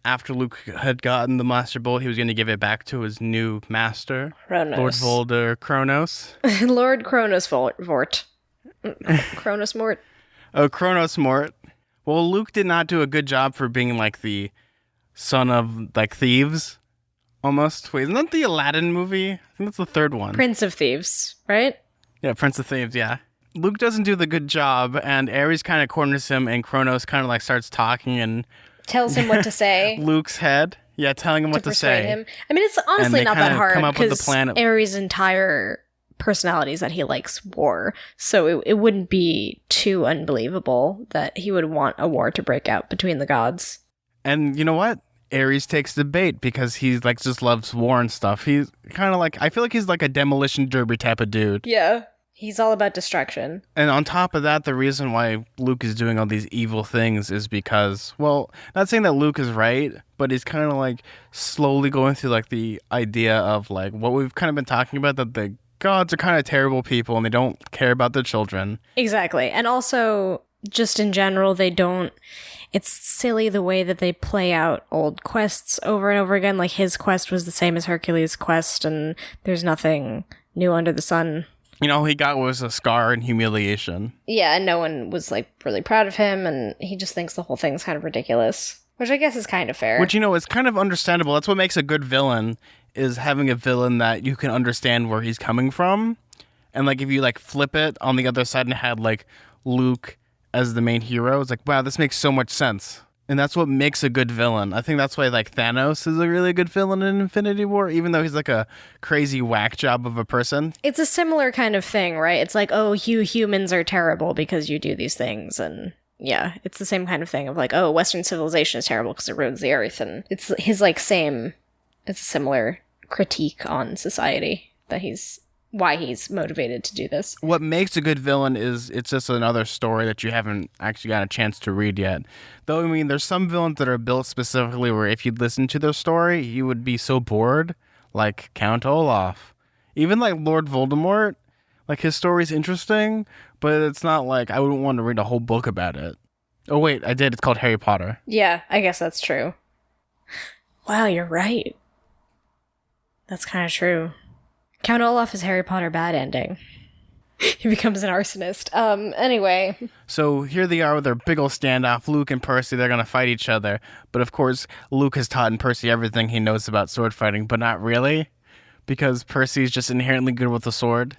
After Luke had gotten the Master Bolt, he was going to give it back to his new master, Kronos. Lord Kronos. Lord Kronos Vort. Kronos Mort. Oh, Kronos Mort. Well, Luke did not do a good job for being like the son of like thieves, almost. Wait, isn't that the Aladdin movie? I think that's the third one. Prince of Thieves, right? Yeah, Prince of Thieves, yeah. Luke doesn't do the good job, and Ares kind of corners him, and Kronos kind of like starts talking and tells him what to say. Luke's head, yeah, telling him what to say. Him. I mean, it's honestly not that hard because Ares' entire personality is that he likes war, so it wouldn't be too unbelievable that he would want a war to break out between the gods. And you know what? Ares takes the bait because he's like just loves war and stuff. He's kind of like, I feel like he's like a demolition derby type of dude. Yeah. He's all about destruction. And on top of that, the reason why Luke is doing all these evil things is because, well, not saying that Luke is right, but he's kind of like slowly going through like the idea of like what we've kind of been talking about, that the gods are kind of terrible people and they don't care about their children. Exactly. And also, just in general, it's silly the way that they play out old quests over and over again. Like, his quest was the same as Hercules' quest, and there's nothing new under the sun. He got was a scar and humiliation. Yeah, and no one was, like, really proud of him, and he just thinks the whole thing's kind of ridiculous. Which I guess is kind of fair. Which, is kind of understandable. That's what makes a good villain, is having a villain that you can understand where he's coming from. And, like, if you, like, flip it on the other side and had, like, Luke as the main hero, it's like, wow, this makes so much sense. And that's what makes a good villain. I think that's why like Thanos is a really good villain in Infinity War, even though he's like a crazy whack job of a person. It's a similar kind of thing, right? It's like, oh, you humans are terrible because you do these things. And yeah, it's the same kind of thing of like, oh, Western civilization is terrible because it ruins the earth. And it's his like it's a similar critique on society why he's motivated to do this. What makes a good villain is it's just another story that you haven't actually got a chance to read yet. Though, I mean, there's some villains that are built specifically where if you'd listen to their story, you would be so bored, like Count Olaf. Even like Lord Voldemort, like his story's interesting, but it's not like I wouldn't want to read a whole book about it. Oh wait, I did. It's called Harry Potter. Yeah, I guess that's true. Wow, you're right. That's kind of true. Count Olaf is Harry Potter bad ending. He becomes an arsonist. Anyway. So here they are with their big ol' standoff. Luke and Percy, they're going to fight each other. But of course, Luke has taught Percy everything he knows about sword fighting, but not really. Because Percy's just inherently good with the sword.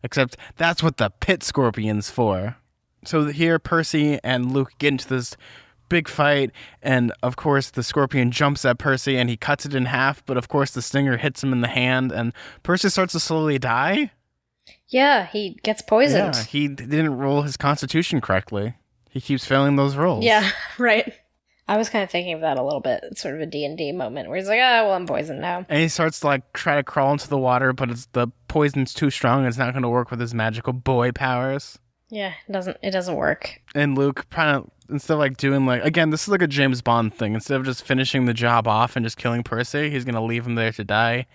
Except that's what the pit scorpion's for. So here, Percy and Luke get into this big fight, and of course the scorpion jumps at Percy and he cuts it in half, but of course the stinger hits him in the hand and Percy starts to slowly die. Yeah, he gets poisoned. Yeah, he didn't roll his constitution correctly. He keeps failing those rolls. Yeah, right. I was kind of thinking of that a little bit. It's sort of a D&D moment where he's like, well, I'm poisoned now. And he starts to like try to crawl into the water, but the poison's too strong and it's not going to work with his magical boy powers. Yeah, it doesn't work. And Luke kind of, instead of like doing like, again, this is like a James Bond thing. Instead of just finishing the job off and just killing Percy, he's going to leave him there to die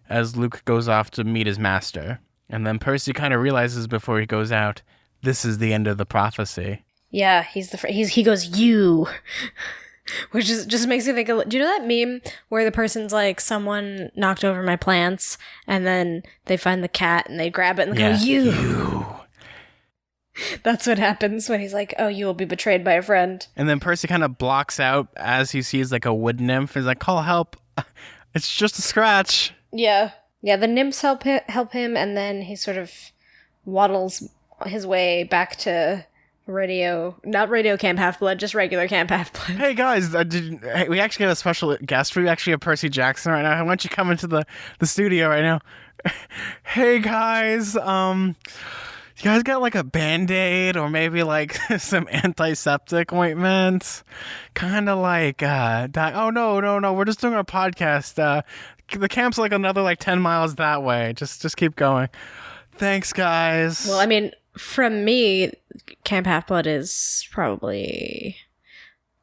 as Luke goes off to meet his master. And then Percy kind of realizes before he goes out this is the end of the prophecy. Yeah, he goes, you. Which just makes me think of, do you know that meme where the person's like, someone knocked over my plants, and then they find the cat and they grab it and go, you. That's what happens when he's like, oh, you will be betrayed by a friend. And then Percy kind of blocks out as he sees like a wood nymph. He's like, call help. It's just a scratch. Yeah. Yeah, the nymphs help him, and then he sort of waddles his way back to not Radio Camp Half-Blood, just regular Camp Half-Blood. Hey guys, we actually have a special guest. We actually have Percy Jackson right now. Why don't you come into the studio right now? Hey guys, you guys got like a Band-Aid or maybe like some antiseptic ointment? Kind of like, oh no, we're just doing our podcast. The camp's like another like 10 miles that way. Just keep going. Thanks, guys. Well, I mean, from me, Camp Half-Blood is probably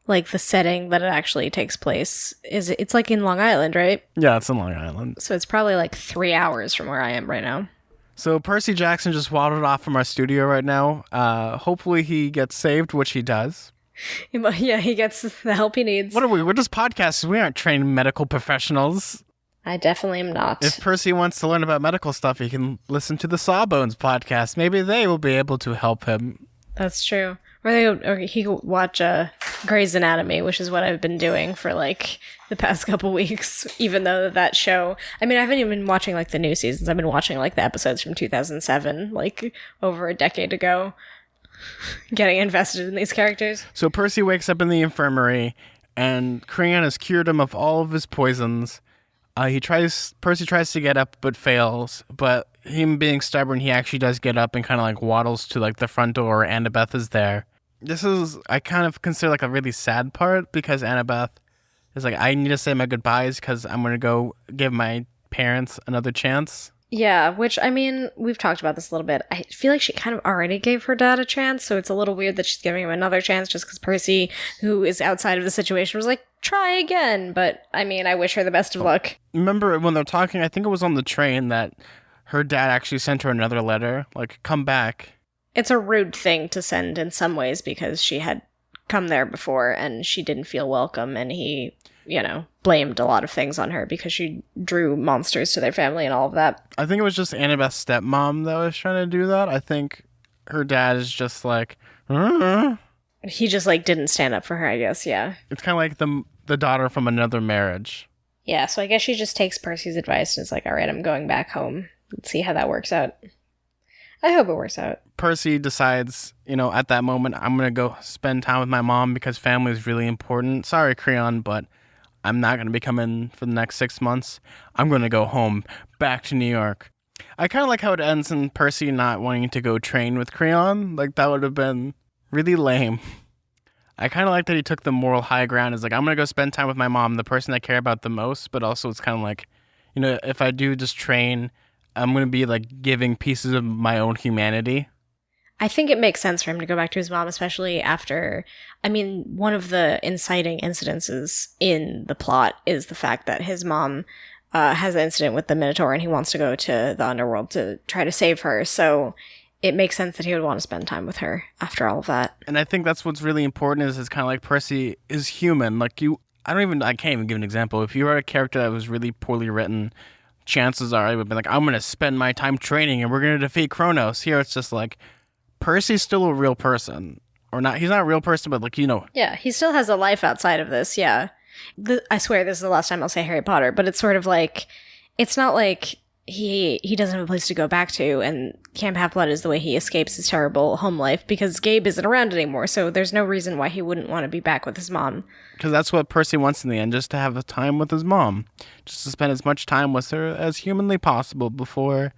like the setting that it actually takes place. It's like in Long Island, right? Yeah, it's in Long Island. So it's probably like 3 hours from where I am right now. So Percy Jackson just waddled off from our studio right now. Hopefully he gets saved, which he does. Yeah, he gets the help he needs. What are we? We're just podcasters. We aren't trained medical professionals. I definitely am not. If Percy wants to learn about medical stuff, he can listen to the Sawbones podcast. Maybe they will be able to help him. That's true. Or he could watch Grey's Anatomy, which is what I've been doing for like the past couple weeks, even though that show, I mean, I haven't even been watching like the new seasons. I've been watching like the episodes from 2007, like over a decade ago, getting invested in these characters. So Percy wakes up in the infirmary and Creon has cured him of all of his poisons. Percy tries to get up but fails, but him being stubborn, he actually does get up and kind of like waddles to like the front door where Annabeth is there. This is, I kind of consider like a really sad part because Annabeth is like, I need to say my goodbyes because I'm going to go give my parents another chance. Yeah, which, I mean, we've talked about this a little bit. I feel like she kind of already gave her dad a chance, so it's a little weird that she's giving him another chance just because Percy, who is outside of the situation, was like, try again. But, I mean, I wish her the best of luck. Remember when they're talking, I think it was on the train that her dad actually sent her another letter, like, come back. It's a rude thing to send in some ways because she had come there before and she didn't feel welcome, and he, blamed a lot of things on her because she drew monsters to their family and all of that. I think it was just Annabeth's stepmom that was trying to do that. I think her dad is just like, He just, like, didn't stand up for her, I guess, yeah. It's kind of like the daughter from another marriage. Yeah, so I guess she just takes Percy's advice and is like, all right, I'm going back home. Let's see how that works out. I hope it works out. Percy decides, at that moment, I'm going to go spend time with my mom because family is really important. Sorry, Creon, but I'm not going to be coming for the next 6 months. I'm going to go home, back to New York. I kind of like how it ends in Percy not wanting to go train with Creon. Like, that would have been really lame. I kind of like that he took the moral high ground. It's like, I'm going to go spend time with my mom, the person I care about the most, but also it's kind of like, if I do just train, I'm going to be like giving pieces of my own humanity. I think it makes sense for him to go back to his mom, especially after, one of the inciting incidences in the plot is the fact that his mom has an incident with the Minotaur and he wants to go to the underworld to try to save her. So it makes sense that he would want to spend time with her after all of that. And I think that's what's really important is kind of like Percy is human. Like I can't even give an example. If you were a character that was really poorly written, chances are I would be like, I'm going to spend my time training and we're going to defeat Kronos. Here it's just like, Percy's still a real person. Or not, he's not a real person, but like, Yeah, he still has a life outside of this, yeah. I swear this is the last time I'll say Harry Potter, but it's sort of like, it's not like he doesn't have a place to go back to, and Camp Half-Blood is the way he escapes his terrible home life, because Gabe isn't around anymore, so there's no reason why he wouldn't want to be back with his mom. Because that's what Percy wants in the end, just to have a time with his mom. Just to spend as much time with her as humanly possible before,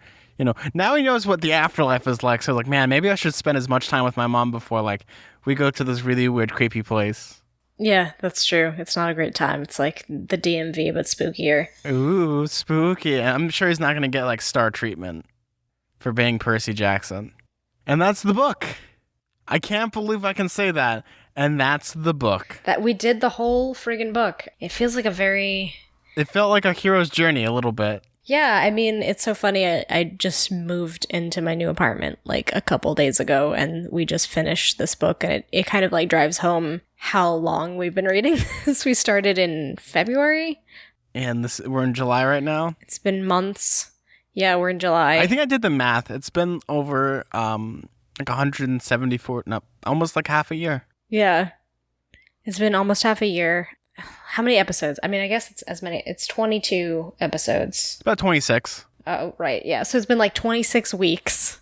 now he knows what the afterlife is like, so like, man, maybe I should spend as much time with my mom before, like, we go to this really weird, creepy place. Yeah, that's true. It's not a great time. It's like the DMV, but spookier. Ooh, spooky. I'm sure he's not going to get, like, star treatment for being Percy Jackson. And that's the book. I can't believe I can say that. And that's the book. That we did the whole friggin' book. It feels like It felt like a hero's journey a little bit. Yeah, I mean, it's so funny. I just moved into my new apartment like a couple days ago, and we just finished this book, and it kind of like drives home how long we've been reading this. We started in February. And we're in July right now. It's been months. Yeah, we're in July. I think I did the math. It's been over like 174, no, almost like half a year. Yeah. It's been almost half a year. How many episodes? I mean, I guess it's as many. It's 22 episodes. About 26. Oh, right. Yeah. So it's been like 26 weeks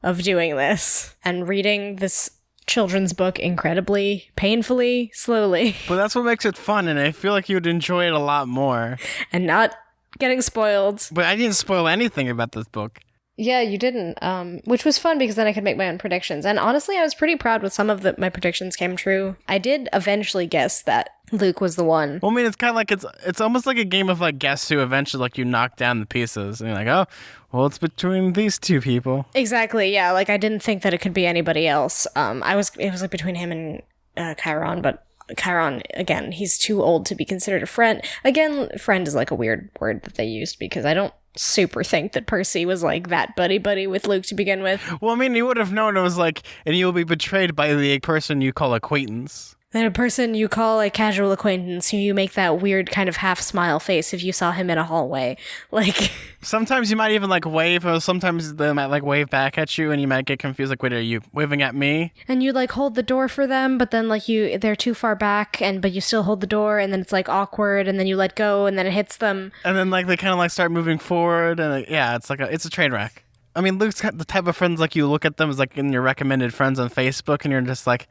of doing this and reading this children's book incredibly, painfully, slowly. But that's what makes it fun, and I feel like you'd enjoy it a lot more. And not getting spoiled. But I didn't spoil anything about this book. Yeah, you didn't, which was fun because then I could make my own predictions. And honestly, I was pretty proud with some of my predictions came true. I did eventually guess that Luke was the one. Well, I mean, it's kind of like it's almost like a game of like guess who. Eventually, like you knock down the pieces, and you're like, oh, well, it's between these two people. Exactly. Yeah. Like I didn't think that it could be anybody else. It was like between him and Chiron, but Chiron, again, he's too old to be considered a friend. Again, friend is like a weird word that they used because I don't super think that Percy was like that buddy with Luke to begin with. Well, I mean, you would have known it was like, and you will be betrayed by the person you call acquaintance. Then a person you call a casual acquaintance, who you make that weird kind of half smile face if you saw him in a hallway. Like sometimes you might even like wave, or sometimes they might like wave back at you, and you might get confused. Like, wait, are you waving at me? And you like hold the door for them, but then like they're too far back, but you still hold the door, and then it's like awkward, and then you let go, and then it hits them, and then like they kind of like start moving forward, and yeah, it's like it's a train wreck. I mean, Luke's the type of friends like you look at them as like in your recommended friends on Facebook, and you're just like,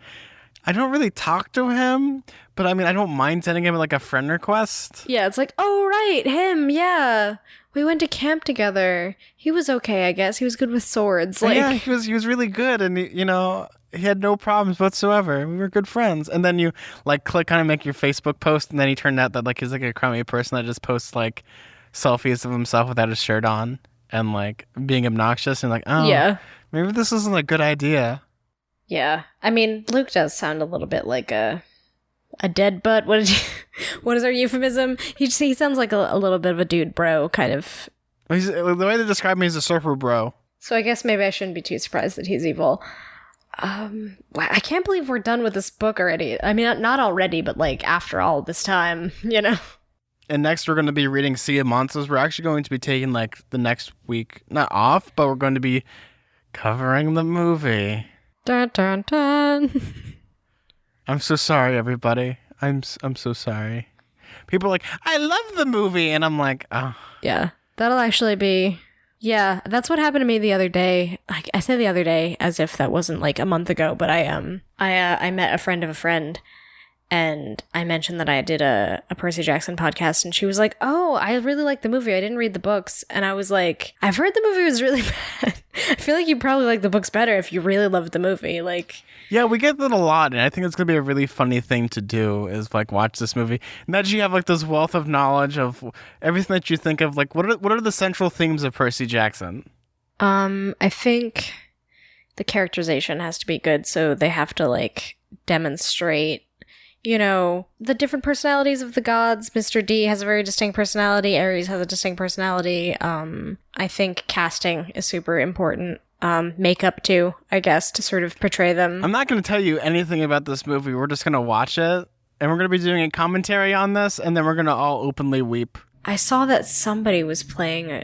I don't really talk to him, but I mean, I don't mind sending him like a friend request. Yeah, it's like, oh, right, him, yeah. We went to camp together. He was okay, I guess. He was good with swords. Like, yeah, he was really good, and he had no problems whatsoever. We were good friends. And then you like click on him, make your Facebook post, and then he turned out that like he's like a crummy person that just posts like selfies of himself without his shirt on and like being obnoxious, and like, oh, yeah, maybe this isn't a good idea. Yeah, I mean, Luke does sound a little bit like a dead butt. What is our euphemism? He sounds like a little bit of a dude bro, kind of. The way they describe me is a surfer bro. So I guess maybe I shouldn't be too surprised that he's evil. I can't believe we're done with this book already. I mean, not already, but like after all this time, you know? And next we're going to be reading Sea of Monsters. We're actually going to be taking like the next week, not off, but we're going to be covering the movie. Dun, dun, dun. I'm so sorry, everybody. I'm so sorry. People are like, I love the movie, and I'm like, oh. Yeah, that'll actually be. Yeah, that's what happened to me the other day. I say the other day as if that wasn't like a month ago, but I met a friend of a friend, and I mentioned that I did a Percy Jackson podcast, and she was like, oh, I really like the movie. I didn't read the books. And I was like, I've heard the movie was really bad. I feel like you probably like the books better if you really loved the movie. Like, yeah, we get that a lot, and I think it's going to be a really funny thing to do is like watch this movie. Now that you have like this wealth of knowledge of everything that you think of, like what are the central themes of Percy Jackson? I think the characterization has to be good, so they have to like demonstrate, you know, the different personalities of the gods. Mr. D has a very distinct personality. Ares has a distinct personality. I think casting is super important. Makeup too, I guess, to sort of portray them. I'm not going to tell you anything about this movie. We're just going to watch it, and we're going to be doing a commentary on this, and then we're going to all openly weep. I saw that somebody was playing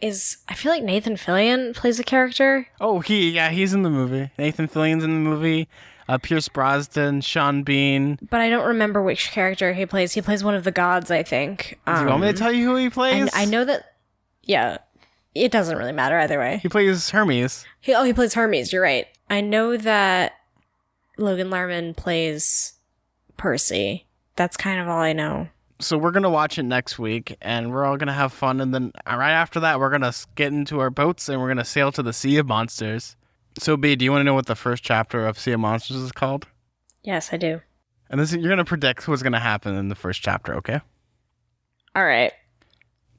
I feel like Nathan Fillion plays a character. Oh, he's in the movie. Nathan Fillion's in the movie. Pierce Brosnan, Sean Bean. But I don't remember which character he plays. He plays one of the gods, I think. Do you want me to tell you who he plays? And I know that, yeah, it doesn't really matter either way. He plays Hermes. He plays Hermes, you're right. I know that Logan Lerman plays Percy. That's kind of all I know. So we're going to watch it next week, and we're all going to have fun, and then right after that, we're going to get into our boats, and we're going to sail to the Sea of Monsters. So, B, do you want to know what the first chapter of Sea of Monsters is called? Yes, I do. And you're going to predict what's going to happen in the first chapter, okay? All right.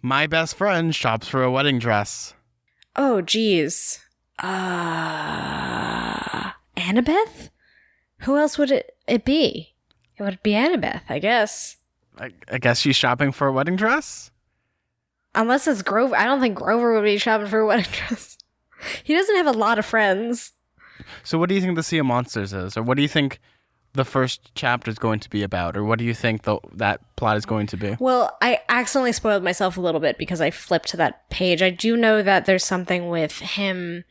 My best friend shops for a wedding dress. Oh, geez. Annabeth? Who else would it be? It would be Annabeth, I guess. I guess she's shopping for a wedding dress? Unless it's Grover. I don't think Grover would be shopping for a wedding dress. He doesn't have a lot of friends. So what do you think the Sea of Monsters is? Or what do you think the first chapter is going to be about? Or what do you think that plot is going to be? Well, I accidentally spoiled myself a little bit because I flipped to that page. I do know that there's something with him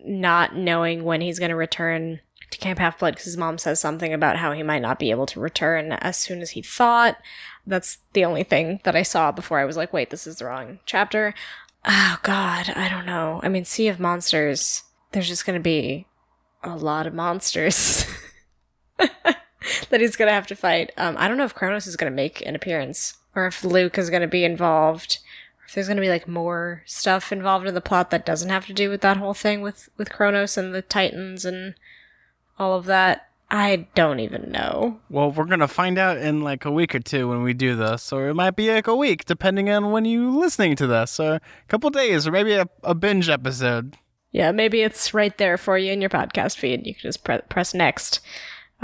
not knowing when he's going to return to Camp Half-Blood because his mom says something about how he might not be able to return as soon as he thought. That's the only thing that I saw before I was like, wait, this is the wrong chapter. Oh, God, I don't know. I mean, Sea of Monsters, there's just going to be a lot of monsters that he's going to have to fight. I don't know if Kronos is going to make an appearance or if Luke is going to be involved. If there's going to be like more stuff involved in the plot that doesn't have to do with that whole thing with Kronos and the Titans and all of that. I don't even know. Well, we're going to find out in like a week or two when we do this, or it might be like a week, depending on when you're listening to this, or a couple days, or maybe a binge episode. Yeah, maybe it's right there for you in your podcast feed. You can just press next.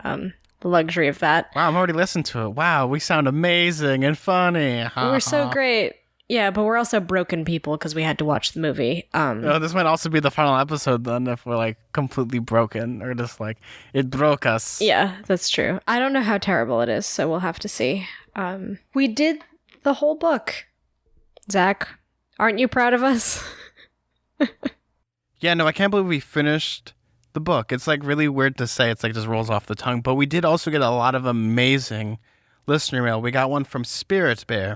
The luxury of that. Wow, I'm already listening to it. Wow, we sound amazing and funny. We're so great. Yeah, but we're also broken people because we had to watch the movie. This might also be the final episode then if we're like completely broken or just like it broke us. Yeah, that's true. I don't know how terrible it is, so we'll have to see. We did the whole book. Zach, aren't you proud of us? Yeah, no, I can't believe we finished the book. It's like really weird to say. It's like just rolls off the tongue. But we did also get a lot of amazing listener mail. We got one from Spirit Bear.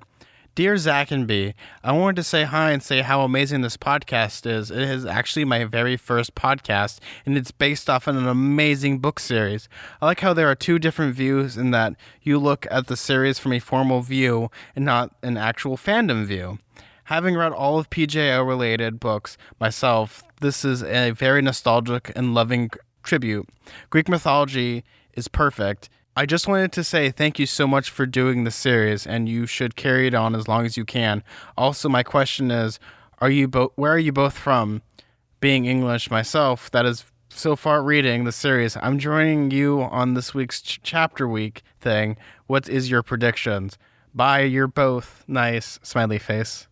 Dear Zack and B, I wanted to say hi and say how amazing this podcast is. It is actually my very first podcast, and it's based off of an amazing book series. I like how there are two different views in that you look at the series from a formal view and not an actual fandom view. Having read all of PJO-related books myself, this is a very nostalgic and loving tribute. Greek mythology is perfect. I just wanted to say thank you so much for doing the series, and you should carry it on as long as you can. Also, my question is, where are you both from? Being English myself, that is so far reading the series. I'm joining you on this week's chapter week thing. What is your predictions? Bye, you're both nice. Smiley face.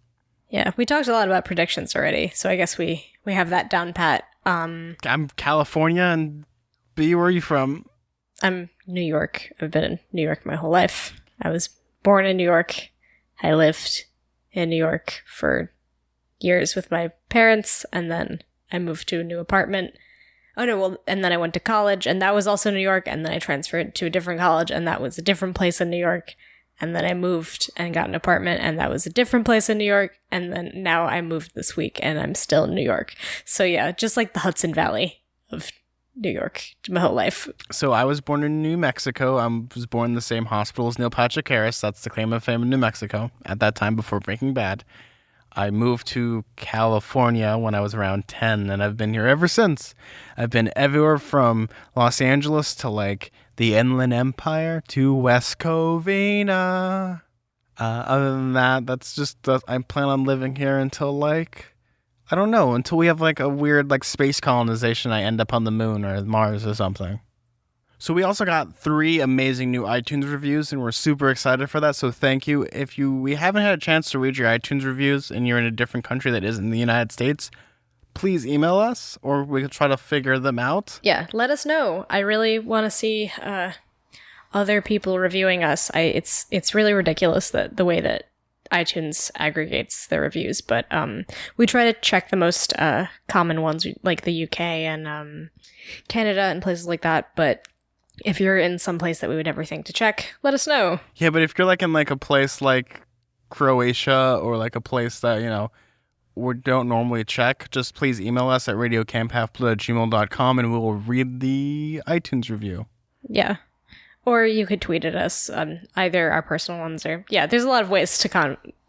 Yeah, we talked a lot about predictions already, so I guess we have that down pat. I'm California, and B, where are you from? I'm New York. I've been in New York my whole life. I was born in New York. I lived in New York for years with my parents, and then I moved to a new apartment. Oh no, well, and then I went to college, and that was also New York, and then I transferred to a different college, and that was a different place in New York. And then I moved and got an apartment, and that was a different place in New York. And then now I moved this week, and I'm still in New York. So yeah, just like the Hudson Valley of New York my whole life. So I was born in New Mexico. I was born in the same hospital as Neil Patrick Harris. That's the claim of fame in New Mexico at that time before Breaking Bad. I moved to California when I was around 10, and I've been here ever since. I've been everywhere from Los Angeles to like the Inland Empire to West Covina. Other than that, I plan on living here until like, I don't know, until we have like a weird like space colonization. I end up on the moon or Mars or something. So we also got 3 amazing new iTunes reviews, and we're super excited for that. So thank you. If we haven't had a chance to read your iTunes reviews and you're in a different country that isn't the United States, please email us, or we can try to figure them out. Yeah, let us know. I really want to see other people reviewing us. It's really ridiculous that the way that iTunes aggregates their reviews, but we try to check the most common ones, like the UK and Canada and places like that. But if you're in some place that we would never think to check, let us know. Yeah, but if you're like in like a place like Croatia or like a place that, you know, we don't normally check, just please email us at radiocamphalfblood@gmail.com and we will read the iTunes review. Yeah. Or you could tweet at us on either our personal ones or... Yeah, there's a lot of ways to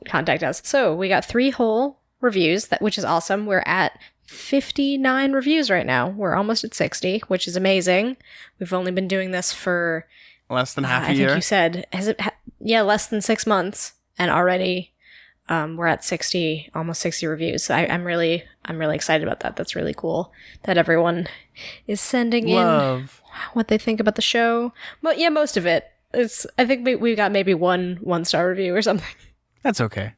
contact us. So we got 3 whole reviews, which is awesome. We're at 59 reviews right now. We're almost at 60, which is amazing. We've only been doing this for... less than half a year? I think you said... less than 6 months. And already we're at 60, almost 60 reviews. So I'm really excited about that. That's really cool that everyone is sending in what they think about the show. But yeah, most of it. I think we got maybe one 1-star review or something. That's okay.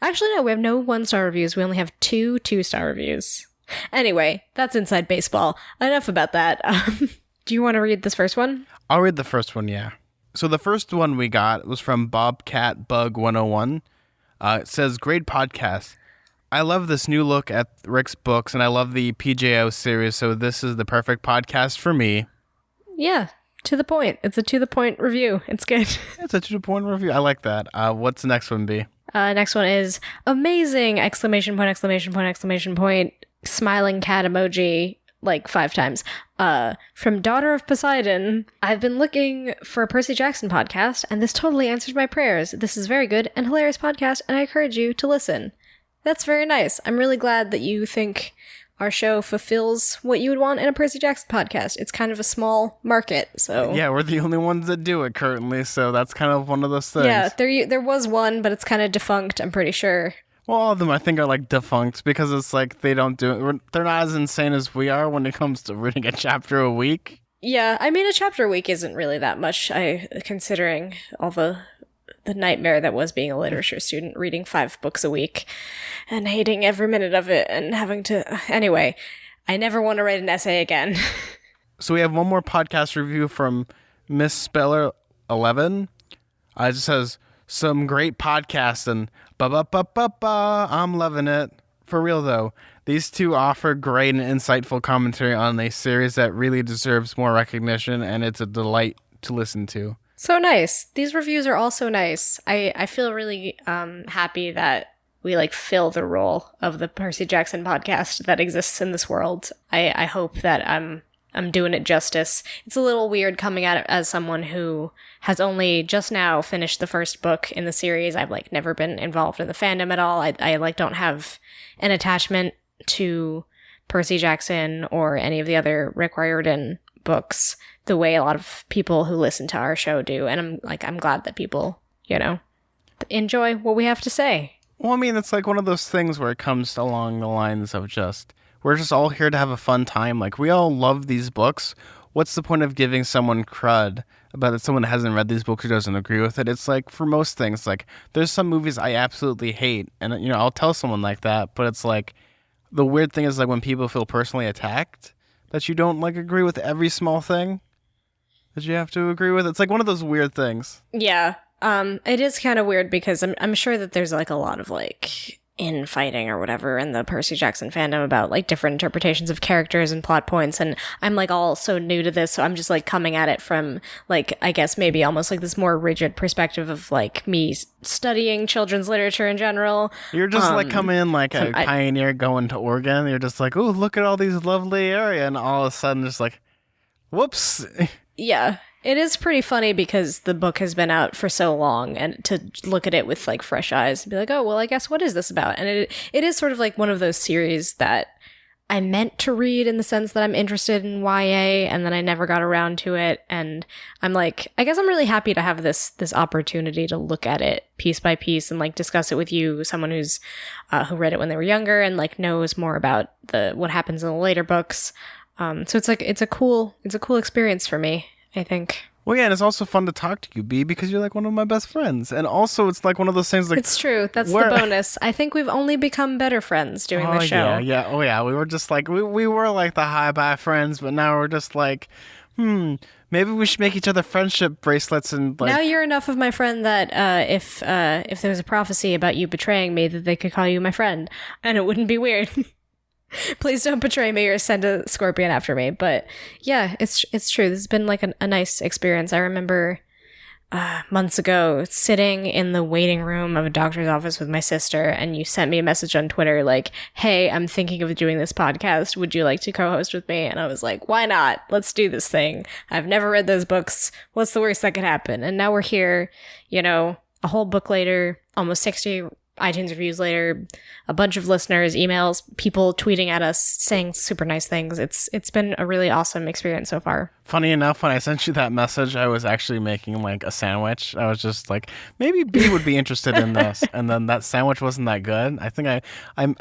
Actually, no, we have no 1-star reviews. We only have 2 2-star reviews. Anyway, that's inside baseball. Enough about that. Do you want to read this first one? I'll read the first one, yeah. So the first one we got was from Bobcat Bug 101. It says, great podcast. I love this new look at Rick's books, and I love the PJO series, so this is the perfect podcast for me. Yeah, to the point. It's a to-the-point review. It's good. It's a to-the-point review. I like that. What's the next one be? Next one is amazing! Exclamation point, exclamation point, exclamation point, smiling cat emoji, like 5 times. From Daughter of Poseidon, I've been looking for a Percy Jackson podcast, and this totally answered my prayers. This is a very good and hilarious podcast, and I encourage you to listen. That's very nice. I'm really glad that you think our show fulfills what you would want in a Percy Jackson podcast. It's kind of a small market, so... Yeah, we're the only ones that do it currently, so that's kind of one of those things. Yeah, there was one, but it's kind of defunct, I'm pretty sure. Well, all of them, I think, are, like, defunct, because it's like they don't do it. They're not as insane as we are when it comes to reading a chapter a week. Yeah, I mean, a chapter a week isn't really that much, considering all the nightmare that was being a literature student, reading 5 books a week and hating every minute of it and having to... Anyway, I never want to write an essay again. So we have one more podcast review from Miss Speller 11. It just says, some great podcasting. Ba-ba-ba-ba-ba. I'm loving it. For real, though, these two offer great and insightful commentary on a series that really deserves more recognition, and it's a delight to listen to. So nice. These reviews are also nice. I feel really happy that we like fill the role of the Percy Jackson podcast that exists in this world. I hope that I'm doing it justice. It's a little weird coming at it as someone who has only just now finished the first book in the series. I've like never been involved in the fandom at all. I like don't have an attachment to Percy Jackson or any of the other Rick Riordan books the way a lot of people who listen to our show do, and I'm glad that people, enjoy what we have to say. Well, I mean, it's like one of those things where it comes along the lines of just, we're just all here to have a fun time. Like, we all love these books. What's the point of giving someone crud about that someone hasn't read these books or doesn't agree with it? It's like, for most things, like, there's some movies I absolutely hate, and, I'll tell someone like that, but it's like, the weird thing is, like, when people feel personally attacked, that you don't, like, agree with every small thing that you have to agree with. It's like one of those weird things. Yeah. It is kind of weird because I'm sure that there's like a lot of like infighting or whatever in the Percy Jackson fandom about like different interpretations of characters and plot points, and I'm like all so new to this, so I'm just like coming at it from like, I guess maybe almost like this more rigid perspective of like me studying children's literature in general. You're just like coming in like a pioneer going to Oregon. You're just like, oh, look at all these lovely area, and all of a sudden just like, whoops. Yeah. It is pretty funny because the book has been out for so long, and to look at it with like fresh eyes and be like, oh, well, I guess what is this about? And it is sort of like one of those series that I meant to read in the sense that I'm interested in YA, and then I never got around to it. And I'm like, I guess I'm really happy to have this opportunity to look at it piece by piece and like discuss it with you, someone who's who read it when they were younger and like knows more about what happens in the later books. So it's like it's a cool experience for me, I think. Well, yeah, and it's also fun to talk to you, B, because you're like one of my best friends. And also, it's like one of those things like... It's true. That's the bonus. I think we've only become better friends doing the show. Yeah. Oh, yeah. We were just like... We were like the hi-bye friends, but now we're just like, maybe we should make each other friendship bracelets and like... Now you're enough of my friend that if there was a prophecy about you betraying me, that they could call you my friend. And it wouldn't be weird. Please don't betray me or send a scorpion after me. But yeah, it's true. This has been like a nice experience. I remember months ago sitting in the waiting room of a doctor's office with my sister, and you sent me a message on Twitter like, hey, I'm thinking of doing this podcast. Would you like to co-host with me? And I was like, why not? Let's do this thing. I've never read those books. What's the worst that could happen? And now we're here, a whole book later, almost 60 iTunes reviews later, a bunch of listeners, emails, people tweeting at us saying super nice things. It's been a really awesome experience so far. Funny enough, when I sent you that message, I was actually making like a sandwich. I was just like, maybe B would be interested in this, and then that sandwich wasn't that good. I think I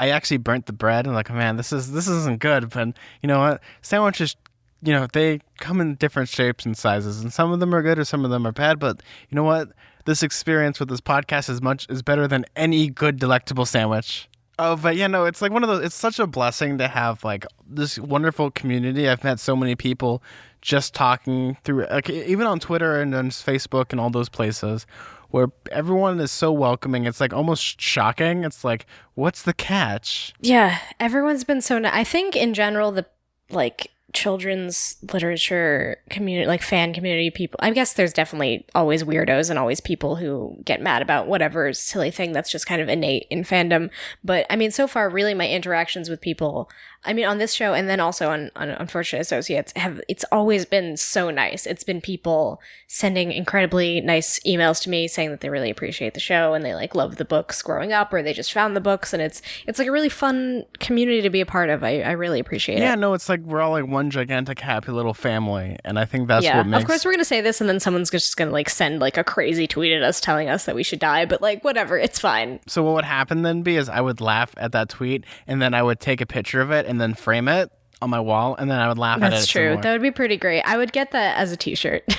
actually burnt the bread and like, man, this isn't good. But you know what? Sandwiches, they come in different shapes and sizes, and some of them are good or some of them are bad. But you know what? this experience with this podcast is better than any good delectable sandwich. Oh, but it's like one of those. It's such a blessing to have like this wonderful community. I've met so many people just talking through, like even on Twitter and on Facebook and all those places, where everyone is so welcoming. It's like almost shocking. It's like, what's the catch? Yeah, everyone's been so nice. I think in general, the like children's literature community, like fan community people, I guess there's definitely always weirdos and always people who get mad about whatever silly thing that's just kind of innate in fandom. But I mean, so far, really my interactions with people, I mean, on this show and then also on Unfortunate Associates, it's always been so nice. It's been people sending incredibly nice emails to me saying that they really appreciate the show and they like love the books growing up, or they just found the books, and it's like a really fun community to be a part of. I really appreciate it. Yeah, no, it's like we're all like one gigantic happy little family, and I think that's what makes... Of course, we're gonna say this, and then someone's just gonna like send like a crazy tweet at us telling us that we should die, but like whatever, it's fine. So what would happen then be is I would laugh at that tweet, and then I would take a picture of it and then frame it on my wall, and then I would laugh at it. That's true. That would be pretty great. I would get that as a t-shirt.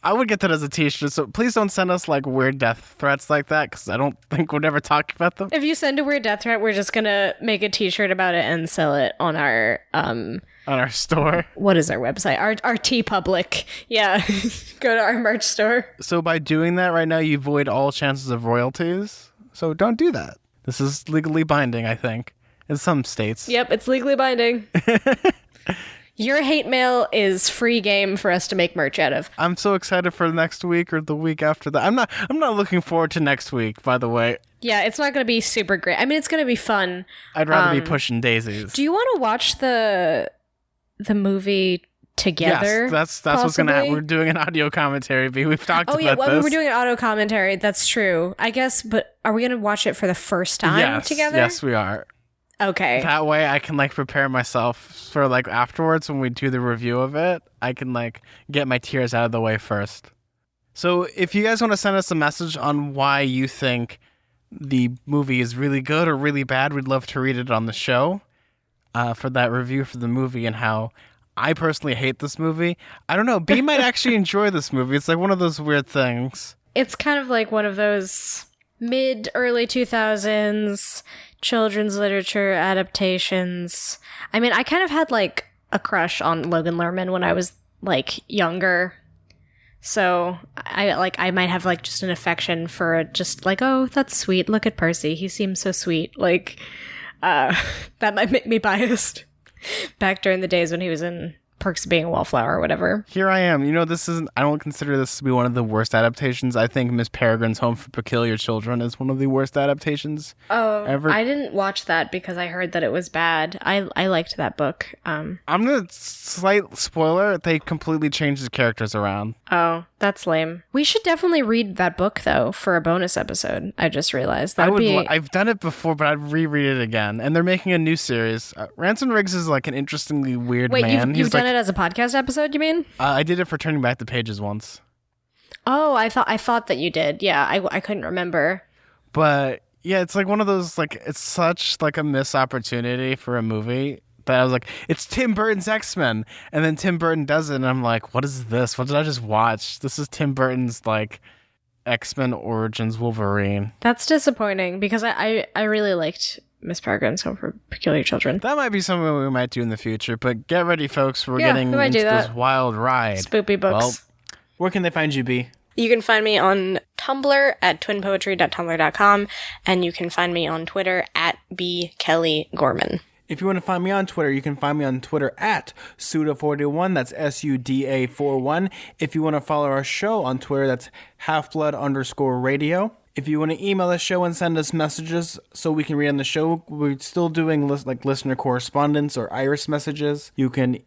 I would get that as a t-shirt, so please don't send us like weird death threats like that, because I don't think we'd ever talk about them. If you send a weird death threat, we're just gonna make a t-shirt about it and sell it on our store. What is our website? Our TeePublic. Yeah. Go to our merch store. So by doing that right now, you void all chances of royalties. So don't do that. This is legally binding, I think, in some states. Yep, it's legally binding. Your hate mail is free game for us to make merch out of. I'm so excited for next week or the week after that. I'm not looking forward to next week, by the way. Yeah, it's not going to be super great. I mean, it's going to be fun. I'd rather be pushing daisies. Do you want to watch the movie together? Yes, that's what's going to happen. We're doing an audio commentary. We've talked about this. We're doing an audio commentary. That's true. I guess, but are we going to watch it for the first time together? Yes, we are. Okay. That way I can like prepare myself for like afterwards when we do the review of it. I can like get my tears out of the way first. So if you guys want to send us a message on why you think the movie is really good or really bad, we'd love to read it on the show for that review for the movie and how I personally hate this movie. I don't know. B might actually enjoy this movie. It's like one of those weird things. It's kind of like one of those mid-early 2000s children's literature adaptations. I mean, I kind of had like a crush on Logan Lerman when I was like younger. So I might have like just an affection for just like, oh, that's sweet. Look at Percy. He seems so sweet. Like, that might make me biased. Back during the days when he was in Perks of Being a Wallflower or whatever. Here I am. I don't consider this to be one of the worst adaptations. I think Miss Peregrine's Home for Peculiar Children is one of the worst adaptations ever. I didn't watch that because I heard that it was bad. I liked that book. I'm going to slight spoiler. They completely changed the characters around. Oh, that's lame. We should definitely read that book though for a bonus episode. I just realized that would be. I've done it before, but I'd reread it again. And they're making a new series. Ransom Riggs is like an interestingly weird man. Wait, you've done it as a podcast episode, you mean? I did it for Turning Back the Pages once. Oh, I thought that you did. Yeah, I couldn't remember. But yeah, it's like one of those, like, it's such like a missed opportunity for a movie that I was like, it's Tim Burton's X-Men. And then Tim Burton does it, and I'm like, what is this? What did I just watch? This is Tim Burton's like X-Men Origins Wolverine. That's disappointing because I really liked Miss Peregrine's Home for Peculiar Children. That might be something we might do in the future, but get ready, folks. We're getting into this wild ride. Spoopy books. Well, where can they find you, B? You can find me on Tumblr at twinpoetry.tumblr.com, and you can find me on Twitter at bkellygorman. If you want to find me on Twitter, you can find me on Twitter at Suda41. That's SUDA41. If you want to follow our show on Twitter, that's halfblood_radio. If you want to email the show and send us messages so we can read on the show, we're still doing listener correspondence or iris messages. You can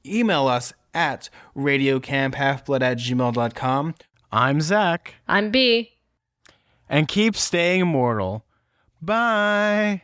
email us at radiocamphhalfblood@gmail.com. I'm Zach. I'm B. And keep staying immortal. Bye.